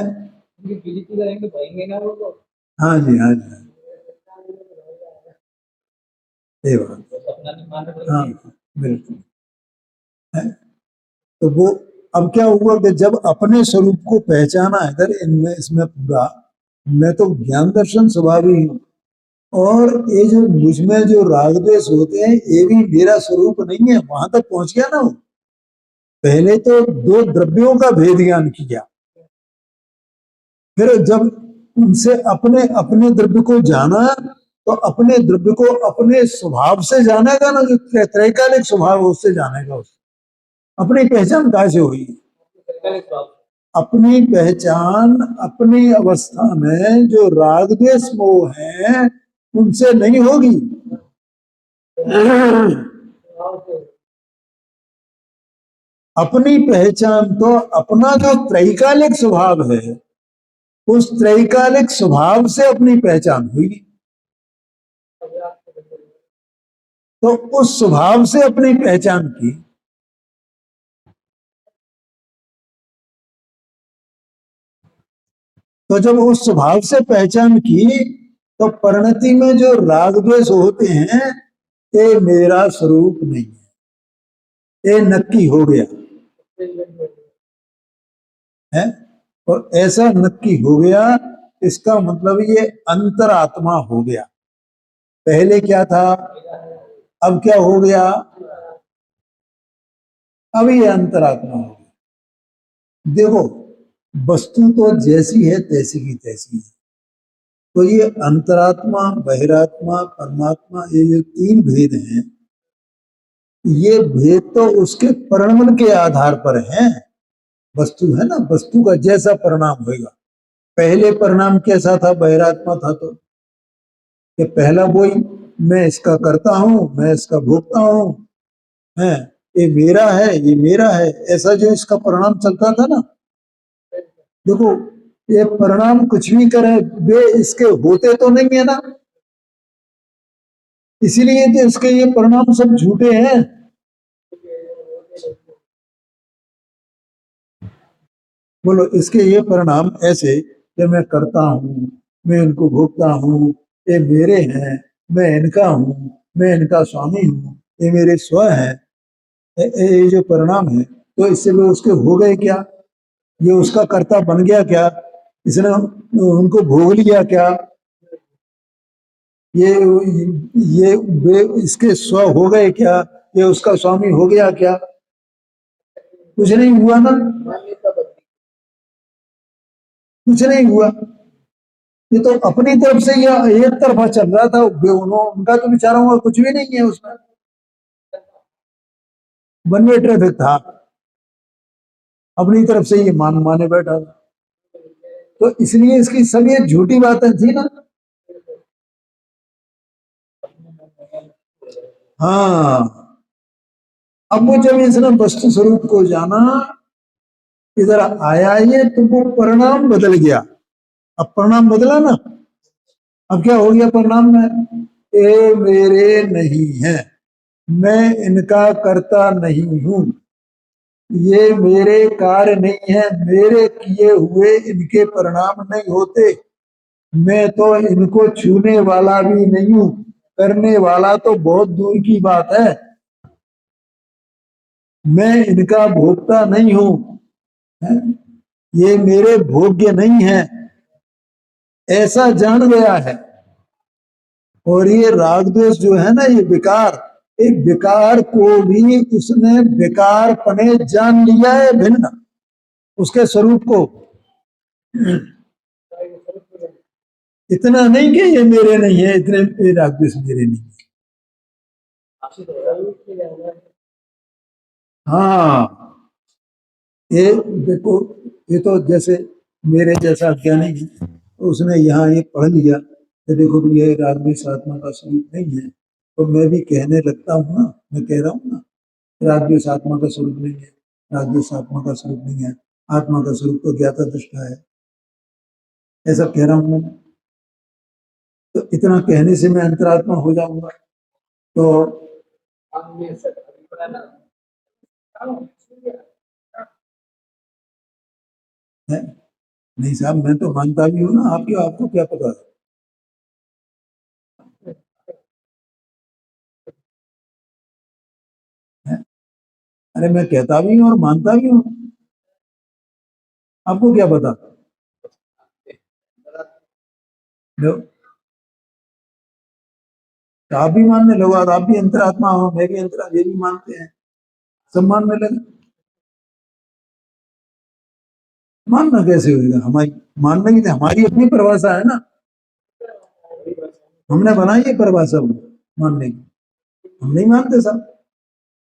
हाँ जी, हाँ जी, ये बात, हाँ बिल्कुल है। तो वो अब क्या हुआ कि जब अपने स्वरूप को पहचाना इधर इनमें इसमें पूरा, मैं तो ज्ञान दर्शन स्वभावी हूँ, और ये जो मुझमें जो राग द्वेष होते हैं ये भी मेरा स्वरूप नहीं है, वहां तक पहुंच गया ना वो। पहले तो दो द्रव्यों का भेद ज्ञान किया, फिर जब उनसे अपने अपने द्रव्य को जाना, तो अपने द्रव्य को अपने स्वभाव से जानेगा ना, जो त्रैकालिक स्वभाव है उससे जानेगा। उससे अपनी पहचान कैसे हुई? अपनी पहचान अपनी अवस्था में जो राग द्वेष मोह है उनसे नहीं होगी। अपनी पहचान तो अपना जो त्रैकालिक स्वभाव है, उस त्रैकालिक स्वभाव से अपनी पहचान हुई। तो उस स्वभाव से अपनी पहचान की, तो जब उस स्वभाव से पहचान की तो परिणति में जो राग द्वेष होते हैं ये मेरा स्वरूप नहीं है, ये नक्की हो गया है। और ऐसा नक्की हो गया, इसका मतलब ये अंतरात्मा हो गया। पहले क्या था, अब क्या हो गया? अब ये अंतरात्मा हो गया। देखो, वस्तु तो जैसी है तैसी की तैसी है, तो ये अंतरात्मा, बहिरात्मा, परमात्मा, ये जो तीन भेद हैं, ये भेद तो उसके परिणाम के आधार पर है। वस्तु है ना, वस्तु का जैसा परिणाम होगा। पहले परिणाम कैसा था, बहिरात्मा था, तो ये पहला वही, मैं इसका करता हूं, मैं इसका भोगता हूं, है, ये मेरा है, ये मेरा है, ऐसा जो इसका परिणाम चलता था ना। देखो, ये परिणाम कुछ भी करे, वे इसके होते तो नहीं है ना, इसीलिए तो इसके ये परिणाम सब झूठे हैं। बोलो, इसके ये परिणाम ऐसे कि मैं करता हूँ, मैं इनको भोगता हूँ, ये मेरे हैं, मैं इनका हूँ, मैं इनका स्वामी हूँ, ये मेरे स्व है, ये जो परिणाम है, तो इससे वो उसके हो गए क्या, ये उसका कर्ता बन गया क्या, इसने उनको भोग लिया क्या, ये ये वे इसके स्व हो गए क्या, ये उसका स्वामी हो गया क्या, कुछ नहीं हुआ ना, कुछ नहीं हुआ। ये तो अपनी तरफ से या एक तरफा चल रहा था, उनका तो बेचारों का कुछ भी नहीं है उसमें, वन वे ट्रैफिक था, अपनी तरफ से ये माने बैठा था, तो इसलिए इसकी सब ये झूठी बातें थी ना। हाँ, अब वो जब इसने वस्तु स्वरूप को जाना, इधर आया ये, तो वो परिणाम बदल गया। अब परिणाम बदला ना, अब क्या हो गया परिणाम में, ये मेरे नहीं है, मैं इनका करता नहीं हूं, ये मेरे कार्य नहीं है, मेरे किए हुए इनके परिणाम नहीं होते, मैं तो इनको छूने वाला भी नहीं हूं, करने वाला तो बहुत दूर की बात है, मैं इनका भोगता नहीं हूं, है? ये मेरे भोग्य नहीं है, ऐसा जान गया है। और ये राग द्वेष जो है ना, ये विकार, एक विकार को भी उसने विकार पने जान लिया है, भिन्न उसके स्वरूप को। इतना नहीं कि ये मेरे नहीं है, इतने ये राग द्वेष मेरे नहीं है। हाँ, ये देखो, ये तो जैसे मेरे जैसा ज्ञानी है, तो उसने यहाँ ये पढ़ लिया कि देखो भी ये राग द्वेष आत्मा का स्वरूप नहीं है, तो मैं भी कहने लगता हूँ ना, मैं कह रहा हूँ ना, राग द्वेष आत्मा का स्वरूप नहीं है, राग द्वेष आत्मा का स्वरूप नहीं है, आत्मा का स्वरूप तो ज्ञाता दृष्टा है, ऐसा कह रहा हूँ मैं। तो इतना कहने से मैं अंतरात्मा हो जाऊंगा, तो है? नहीं साहब, मैं तो मानता भी हूँ ना, आपके आपको क्या पता है? अरे मैं कहता भी हूँ और मानता भी हूँ, आपको क्या पता। लो, तो आप भी मानने लगो, और आप भी अंतरात्मा हो, मैं भी अंतरा, ये भी मानते हैं, सब मानने लगे। मानना कैसे होगा, हमारी मानना ही नहीं, हमारी अपनी परिभाषा है ना, हमने बनाई है परिभाषा मानने की, हम नहीं मानते साहब,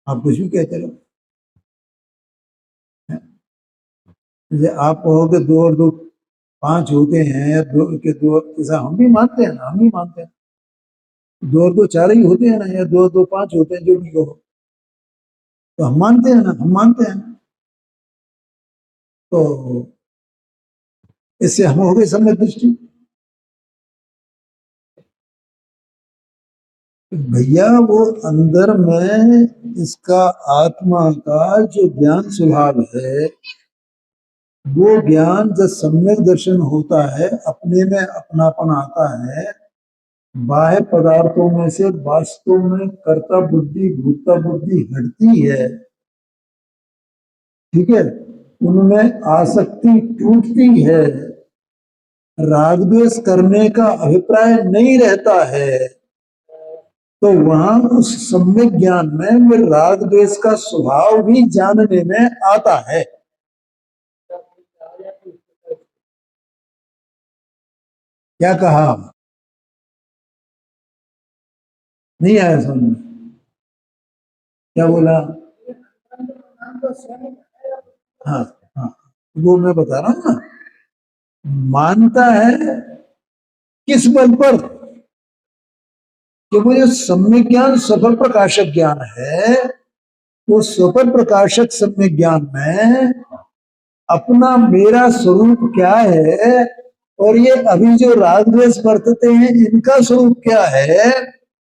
आप कुछ भी कहते रहो। जैसे आप कहोगे दो और दो पांच होते हैं, या दो के दो, ऐसा हम भी मानते हैं ना, हम भी मानते हैं, दो और दो चार ही होते हैं ना, या दो और दो पांच होते हैं, जो भी कहो, तो हम मानते हैं ना, हम मानते हैं। तो इससे हम हो गए सम्यक दृष्टि। भैया वो अंदर में इसका आत्मा का जो ज्ञान स्वभाव है, वो ज्ञान जब सम्यक दर्शन होता है, अपने में अपनापन आता है, बाह्य पदार्थों में से वास्तव में कर्ता बुद्धि भोक्ता बुद्धि हटती है, ठीक है, उनमें आसक्ति टूटती है, राग द्वेष करने का अभिप्राय नहीं रहता है, तो वहां उस सम्यक ज्ञान में वो राग द्वेष का स्वभाव भी जानने में आता है। क्या कहा, नहीं आया समझ में? क्या बोला? हाँ हाँ, वो मैं बता रहा हूँ ना, मानता है किस बल पर? कि वो जो सम्यक ज्ञान सफल प्रकाशक ज्ञान है, वो सफल प्रकाशक सम्यक ज्ञान में अपना मेरा स्वरूप क्या है, और ये अभी जो राग द्वेष बरतते हैं इनका स्वरूप क्या है,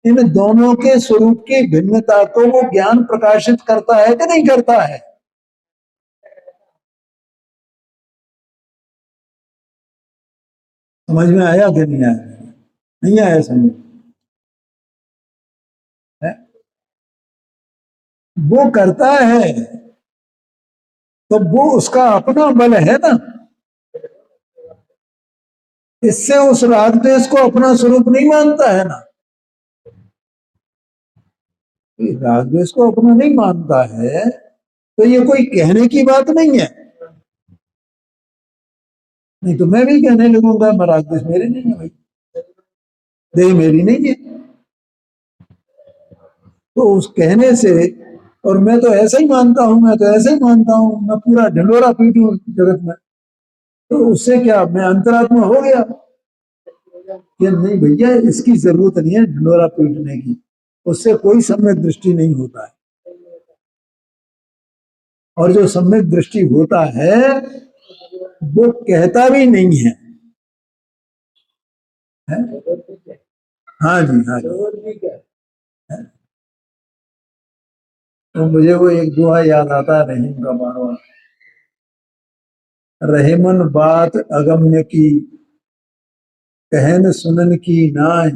इन दोनों के स्वरूप की भिन्नता को वो ज्ञान प्रकाशित करता है कि नहीं करता है? समझ में आया कि नहीं आया? नहीं आया समझ? है? वो करता है तो वो उसका अपना बल है ना। इससे उस राग द्वेष को अपना स्वरूप नहीं मानता है ना। राग द्वेष को अपना नहीं मानता है तो ये कोई कहने की बात नहीं है। नहीं तो मैं भी कहने लगूंगा मैं राग द्वेष मेरे नहीं है भाई, देह मेरी नहीं है। तो उस कहने से, और मैं तो ऐसा ही मानता हूं, मैं तो ऐसे ही मानता हूं, मैं पूरा ढिंडोरा पीटू जगत में, तो उससे क्या मैं अंतरात्मा हो गया? कि नहीं भैया, इसकी जरूरत नहीं है ढिंडोरा पीटने की, उससे कोई सम्यक दृष्टि नहीं होता है। और जो सम्यक दृष्टि होता है वो कहता भी नहीं है, है? हाँ जी, हाँ जी। तो मुझे वो एक दोहा याद आता है रहीम का बार बार, रहीमन बात अगम्य की, कहन सुनन की नाय,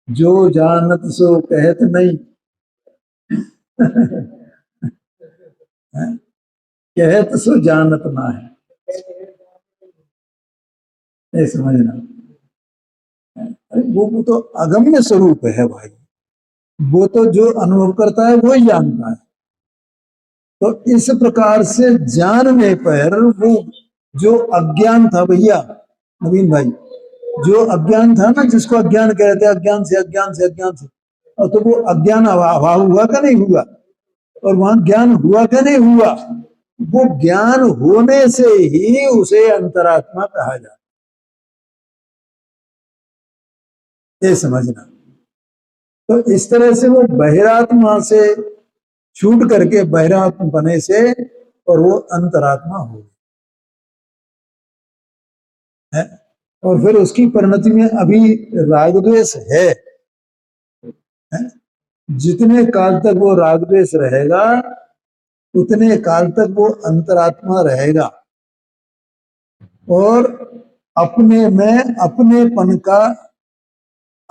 जो जानत सो कहत नहीं। कहत सो जानत ना है, नहीं समझना। वो तो अगम्य स्वरूप है भाई, वो तो जो अनुभव करता है वो ही जानता है। तो इस प्रकार से जानने पर वो जो अज्ञान था भैया नवीन भाई, जो अज्ञान था ना, जिसको अज्ञान कहते हैं, अज्ञान से अज्ञान से अज्ञान से, और तो वो अज्ञान अभाव हुआ का नहीं हुआ, और वहां ज्ञान हुआ का नहीं हुआ। वो ज्ञान होने से ही उसे अंतरात्मा कहा जाता है, ये समझना। तो इस तरह से वो बहिरात्मा से छूट करके बहिरात्मा बने से और वो अंतरात्मा हो है। और फिर उसकी परिणति में अभी राग द्वेष है? जितने काल तक वो राग द्वेष रहेगा उतने काल तक वो अंतरात्मा रहेगा, और अपने में अपनेपन का,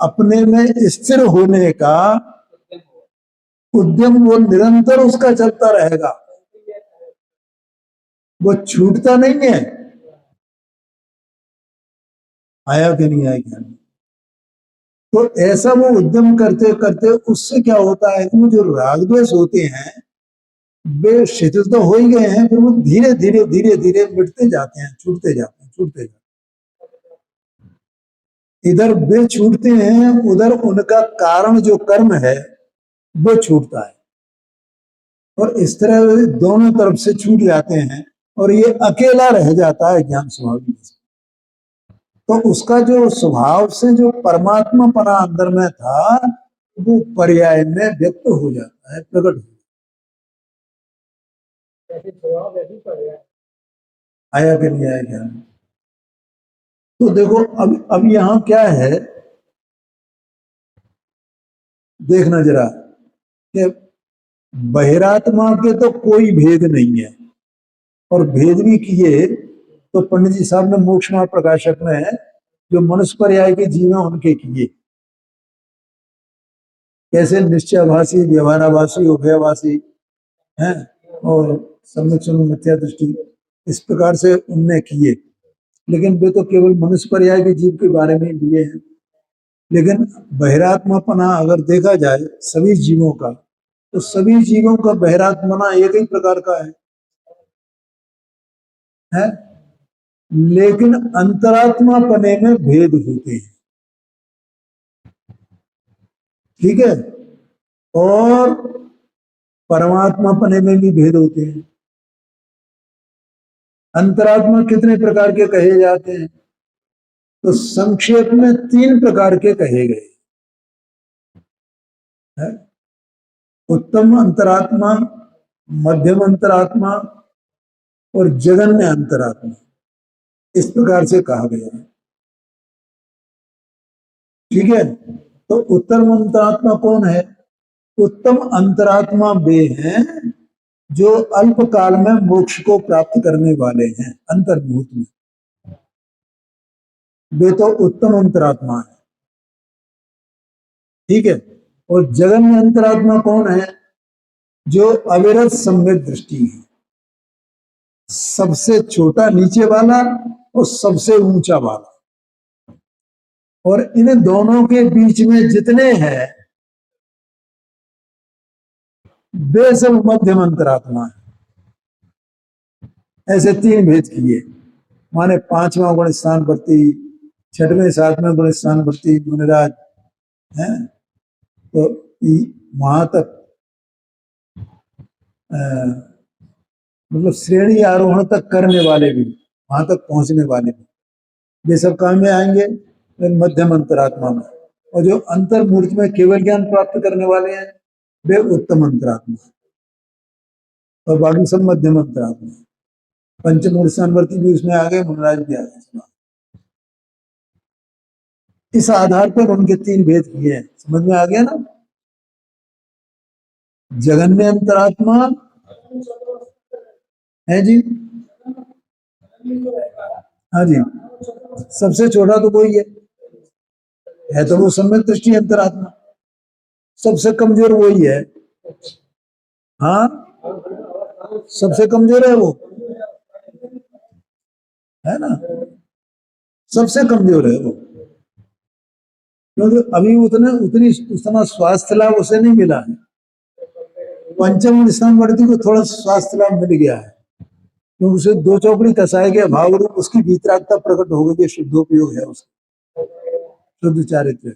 अपने में स्थिर होने का उद्यम वो निरंतर उसका चलता रहेगा, वो छूटता नहीं है। आया कि नहीं आया क्या? तो ऐसा वो उद्यम करते करते उससे क्या होता है कि वो जो राग द्वेष होते हैं वे शिथिल तो हो ही गए हैं, फिर वो धीरे धीरे धीरे धीरे मिटते जाते हैं, छूटते जाते हैं, छूटते जाते हैं। इधर वे छूटते हैं, उधर उनका कारण जो कर्म है वो छूटता है, और इस तरह दोनों तरफ से छूट जाते हैं, और ये अकेला रह जाता है ज्ञान स्वभाव से। तो उसका जो स्वभाव से जो परमात्मा पना अंदर में था वो पर्याय में व्यक्त हो जाता है, प्रकट हो जाता है। आया कि नहीं आया क्या? तो देखो अब यहाँ क्या है, देखना जरा, कि बहिरात्मा के तो कोई भेद नहीं है, और भेद भी किए तो पंडित जी साहब ने मोक्ष मार्ग प्रकाशक में जो मनुष्य पर्याय के जीव हैं उनके किए, कैसे निश्चयभाषी, व्यवहाराभासी, उभयभाषी हैं, और सम्यक सुनो मिथ्या दृष्टि, इस प्रकार से उनने किए। लेकिन वे तो केवल मनुष्य पर्याय के जीव के बारे में लिए हैं। लेकिन बहिरात्मापना अगर देखा जाए सभी जीवों का, तो सभी जीवों का बहिरात्मना एक ही प्रकार का है? लेकिन अंतरात्मा पने में भेद होते हैं, ठीक है? और परमात्मा पने में भी भेद होते हैं। अंतरात्मा कितने प्रकार के कहे जाते हैं? तो संक्षेप में 3 प्रकार के कहे गए है। उत्तम अंतरात्मा, मध्यम अंतरात्मा और जगन्य अंतरात्मा, इस प्रकार से कहा गया है। ठीक है, तो उत्तम अंतरात्मा कौन है? उत्तम अंतरात्मा वे हैं जो अल्प काल में मोक्ष को प्राप्त करने वाले हैं, अंतर्मुहूर्त में। वे तो उत्तम अंतरात्मा है। ठीक है, और जगन्य अंतरात्मा कौन है? जो अविरत सम्यक दृष्टि है, सबसे छोटा नीचे वाला और सबसे ऊंचा वाला, और इन दोनों के बीच में जितने हैं वे सब मध्यम अंतरात्मा है। ऐसे 3 भेद किए, माने 5वां गुण स्थान वर्ती, 6वें 7वें गुण स्थान वर्ती मुनिराज है। तो वहां तक मतलब श्रेणी आरोहण तक करने वाले भी, वहां तक पहुंचने वाले भी, वे सब काम में आएंगे मध्यम अंतरात्मा में। और जो अंतर्मूर्ति में केवल ज्ञान प्राप्त करने वाले हैं वे उत्तम अंतरात्मा, और बाकी सब मध्यम अंतरात्मा। पंचमूर्ति स्थानवर्ती भी उसमें आ गए, मुनराज भी आ गए। इस आधार पर उनके 3 भेद किए हैं। समझ में आ गया ना? जगन्य अंतरात्मा है जी, हाँ जी, सबसे छोटा तो वही है तो वो सम्यक दृष्टि अंतरात्मा। सबसे कमजोर वही है। हाँ, सबसे कमजोर है वो, है ना, सबसे कमजोर है वो, क्योंकि अभी उतना स्वास्थ्य लाभ उसे नहीं मिला है। पंचम स्थानवर्ती को थोड़ा स्वास्थ्य लाभ मिल गया है, क्योंकि उसे 2 चौकड़ी कसाए गया भाव रूप, उसकी भीतरागता प्रकट हो गई, शुद्धोपयोग है उसका, शुद्ध चारित्र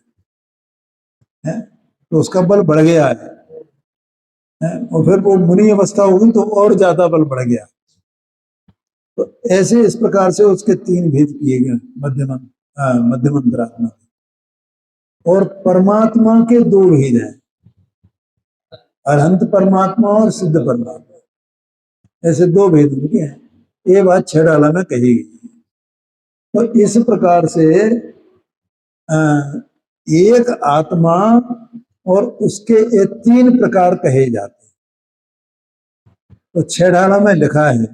है, तो उसका बल बढ़ गया है। और फिर वो मुनि अवस्था होगी तो और ज्यादा बल बढ़ गया। तो ऐसे इस प्रकार से उसके 3 भेद किए गए, मध्यम अंतरात्मा। और परमात्मा के 2 भेद हैं, अरहंत परमात्मा और सिद्ध परमात्मा, ऐसे 2 भेद उनके हैं। ये बात 6 डाला में कही गई। तो इस प्रकार से एक आत्मा और उसके ये 3 प्रकार कहे जाते हैं। तो 6 डाला में लिखा है,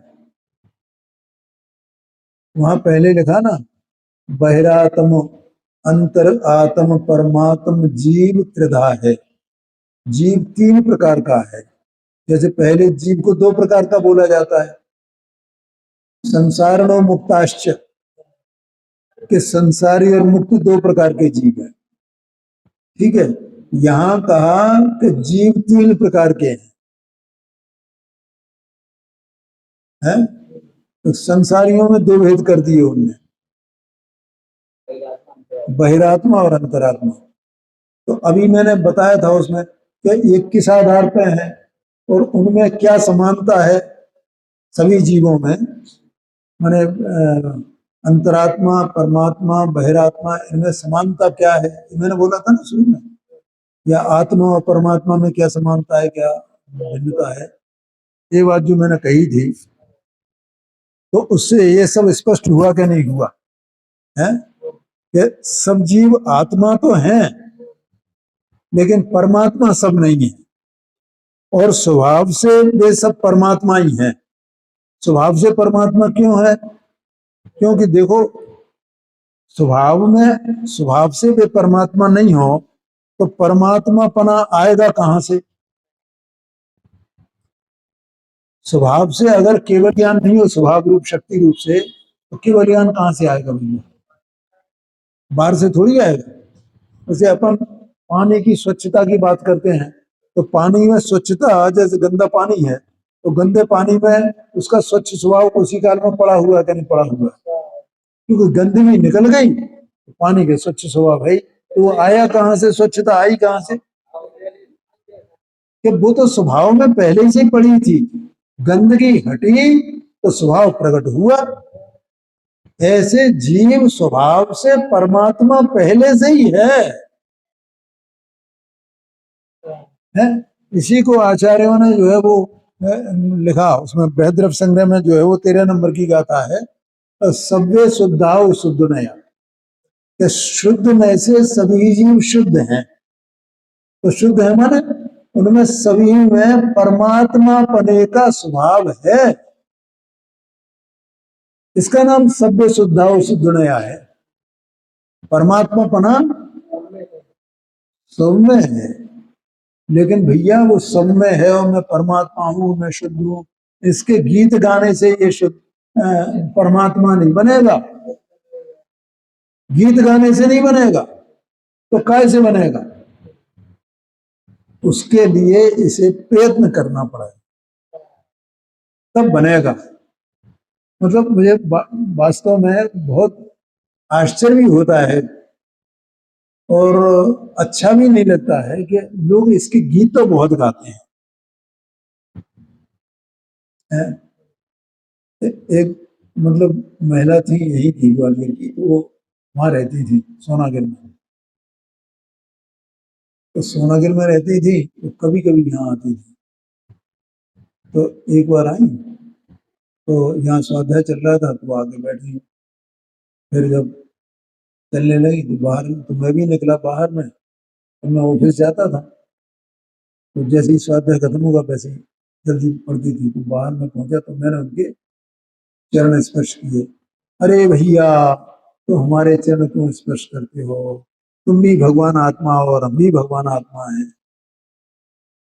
वहां पहले लिखा ना, बहिरात्म, अंतर आत्म, परमात्म, जीव त्रिधा है। जीव 3 प्रकार का है। जैसे पहले जीव को 2 प्रकार का बोला जाता है, संसारणो मुक्ताश्च, कि संसारी और मुक्त 2 प्रकार के जीव हैं। ठीक है, यहां कहा कि जीव 3 प्रकार के हैं। तो संसारियों में 2 भेद कर दिए उनने, बहिरात्मा और अंतरात्मा। तो अभी मैंने बताया था उसमें कि एक किस आधार पे है और उनमें क्या समानता है सभी जीवों में, माने अंतरात्मा, परमात्मा, बहिरात्मा, इनमें समानता क्या है, मैंने बोला था ना शुरू में, या आत्मा और परमात्मा में क्या समानता है, क्या भिन्नता है, ये बात जो मैंने कही थी। तो उससे ये सब स्पष्ट हुआ कि नहीं हुआ है कि सब जीव आत्मा तो हैं लेकिन परमात्मा सब नहीं है, और स्वभाव से वे सब परमात्मा ही हैं। स्वभाव से परमात्मा क्यों है? क्योंकि देखो, स्वभाव से वे परमात्मा नहीं हो तो परमात्मा पना आएगा कहां से? स्वभाव से अगर केवल ज्ञान नहीं हो, स्वभाव रूप शक्ति रूप से, तो केवल ज्ञान कहां से आएगा भैया? बाहर से थोड़ी आएगा। जैसे अपन पानी की स्वच्छता की बात करते हैं, तो पानी में स्वच्छता, जैसे गंदा पानी है तो गंदे पानी में उसका स्वच्छ स्वभाव उसी काल में पड़ा हुआ है कि नहीं पड़ा हुआ है? क्योंकि गंदगी निकल गई तो पानी के स्वच्छ स्वभाव है, तो वो आया कहां से, स्वच्छता आई कहां से? कि वो तो स्वभाव में पहले से पड़ी थी, गंदगी हटी तो स्वभाव प्रकट हुआ। ऐसे जीव स्वभाव से परमात्मा पहले से ही है? इसी को आचार्यों ने जो है वो लिखा, उसमें बृहद्रव संग्रह में जो है वो 13 नंबर की गाथा है, सव्य शुद्धाओ शुद्ध नया, कि शुद्ध में से सभी जीव शुद्ध हैं। तो शुद्ध है माने उनमें सभी में परमात्मा पने का स्वभाव है। इसका नाम सभ्य शुद्धाओ शुद्ध नया है। परमात्मा पना सब में है, लेकिन भैया वो सब में है और मैं परमात्मा हूं, मैं शुद्ध हूं, इसके गीत गाने से ये शुद्ध परमात्मा नहीं बनेगा। गीत गाने से नहीं बनेगा, तो कैसे बनेगा? उसके लिए इसे प्रयत्न करना पड़ेगा, तब बनेगा। मतलब मुझे वास्तव में बहुत आश्चर्य भी होता है और अच्छा भी नहीं लगता है कि लोग इसके गीत तो बहुत गाते हैं। एक मतलब महिला थी, यही थी ग्वालियर की, तो वो वहां रहती थी सोनागिर में। तो सोनागिर में रहती थी तो कभी कभी यहाँ आती थी। तो एक बार आई तो यहाँ स्वाध्याय चल रहा था तो आके बैठी। फिर जब चलने लगी तो बाहर, तो मैं भी निकला बाहर में, तो मैं ऑफिस जाता था। तो जैसे ही स्वाध्याय खत्म होगा वैसे ही जल्दी पड़ती थी, तो बाहर में पहुंचा तो मैंने उनके चरण स्पर्श किए। अरे भैया, तो हमारे चरण क्यों स्पर्श करते हो? तुम भी भगवान आत्मा हो और हम भी भगवान आत्मा हैं।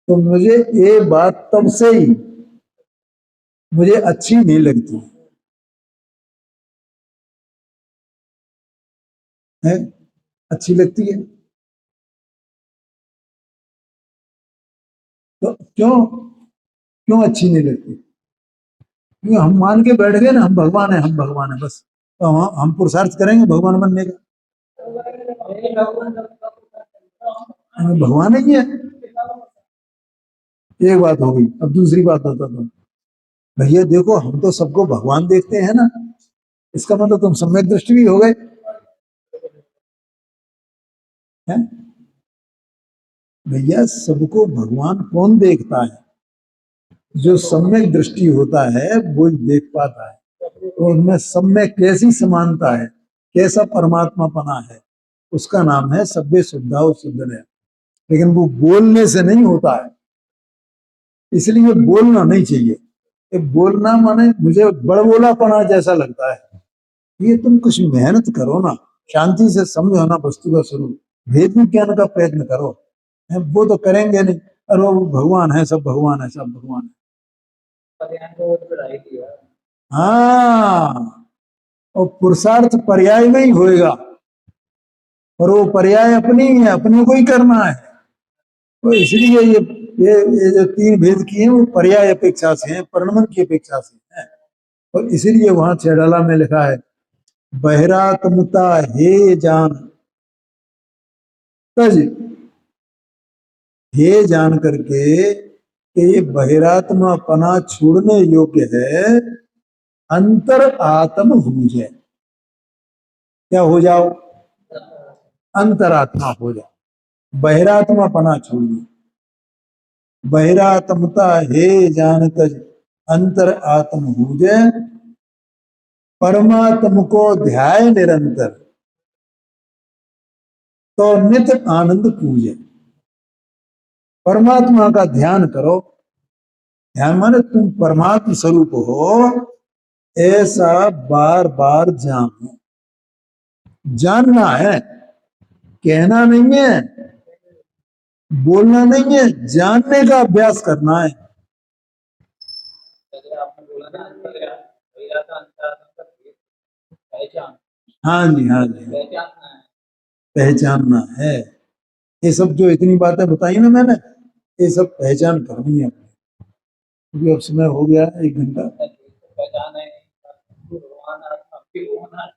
तो मुझे ये बात तब से ही मुझे अच्छी नहीं लगती है। अच्छी लगती है तो क्यों, क्यों अच्छी नहीं लगती? क्योंकि हम मान के बैठ गए ना, हम भगवान है, हम भगवान है बस। तो हम पुरुषार्थ करेंगे भगवान बनने का? हमें भगवान ही है। एक बात हो गई, अब दूसरी बात बताता हूँ। भैया देखो, हम तो सबको भगवान देखते हैं ना, इसका मतलब तुम सम्यक दृष्टि भी हो गए हैं। भैया सबको भगवान कौन देखता है? जो सम्यक दृष्टि होता है वो ही देख पाता है। तो उनमें सम्यक कैसी समानता है, कैसा परमात्मा पना है, उसका नाम है सभ्य शुद्धा शुद्ध। लेकिन वो बोलने से नहीं होता है, इसलिए बोलना नहीं चाहिए। बोलना माने मुझे बड़बोलापना जैसा लगता है। ये तुम कुछ मेहनत करो ना, शांति से समझो ना वस्तु का स्वरूप, भेद विज्ञान का प्रयत्न करो। वो तो करेंगे नहीं, अरे वो भगवान है, सब भगवान है, सब भगवान है। हाँ, और पुरुषार्थ पर्याय में ही होएगा, और वो पर्याय अपनी ही है, अपने को ही करना है। तो इसलिए ये जो तीन भेद किए हैं वो पर्याय अपेक्षा से हैं, परिणमन की अपेक्षा से हैं। और इसीलिए वहां छेड़ाला में लिखा है, बहिरात्मता हे जान तज, हे जान करके कि ये बहिरात्मा पना छोड़ने योग्य है, अंतर आत्म हो जाए। क्या हो जाओ? अंतरात्मा हो जाओ। बहिरात्मा पना छोड़िए। बहिरात्मता हे जान तज अंतर आत्म हो जाए, परमात्म को ध्याय निरंतर तो नित आनंद पूजे। परमात्मा का ध्यान करो। ध्यान माने तुम परमात्म स्वरूप हो, ऐसा बार बार जानो। जानना है, कहना नहीं है, बोलना नहीं है, जानने का अभ्यास करना है। हाँ जी, हाँ जी, पहचानना है। ये सब जो इतनी बातें बताई ना मैंने, ये सब पहचान करनी है, क्योंकि अब समय हो गया 1 घंटा।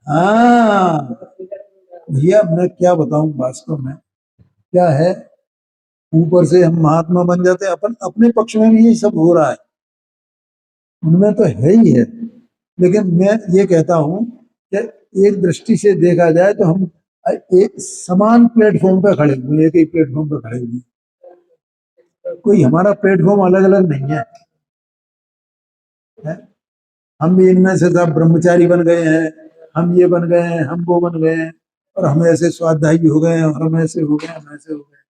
हाँ भैया, मैं क्या बताऊं वास्तव में क्या है, ऊपर से हम महात्मा बन जाते हैं, अपन अपने पक्ष में भी यही सब हो रहा है, उनमें तो है ही है। लेकिन मैं ये कहता हूं कि एक दृष्टि से देखा जाए तो हम एक समान प्लेटफॉर्म पे खड़े हुए, एक ही प्लेटफॉर्म पे खड़े हुए, कोई हमारा प्लेटफॉर्म अलग अलग नहीं है, है? हम भी इनमें से सब ब्रह्मचारी बन गए हैं, हम ये बन गए हैं, हम वो बन गए हैं, और हम ऐसे स्वाध्यायी हो गए हैं, और हम ऐसे हो गए, हम ऐसे हो गए,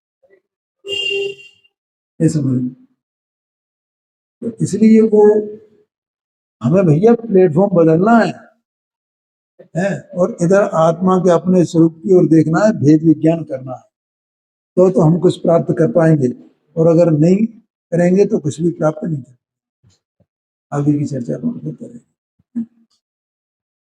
ये समझ। तो इसलिए वो हमें भैया प्लेटफॉर्म बदलना है, और इधर आत्मा के अपने स्वरूप की ओर देखना है, भेद विज्ञान करना है, तो हम कुछ प्राप्त कर पाएंगे, और अगर नहीं करेंगे तो कुछ भी प्राप्त नहीं कर। आगे की चर्चा हम फिर करेंगे।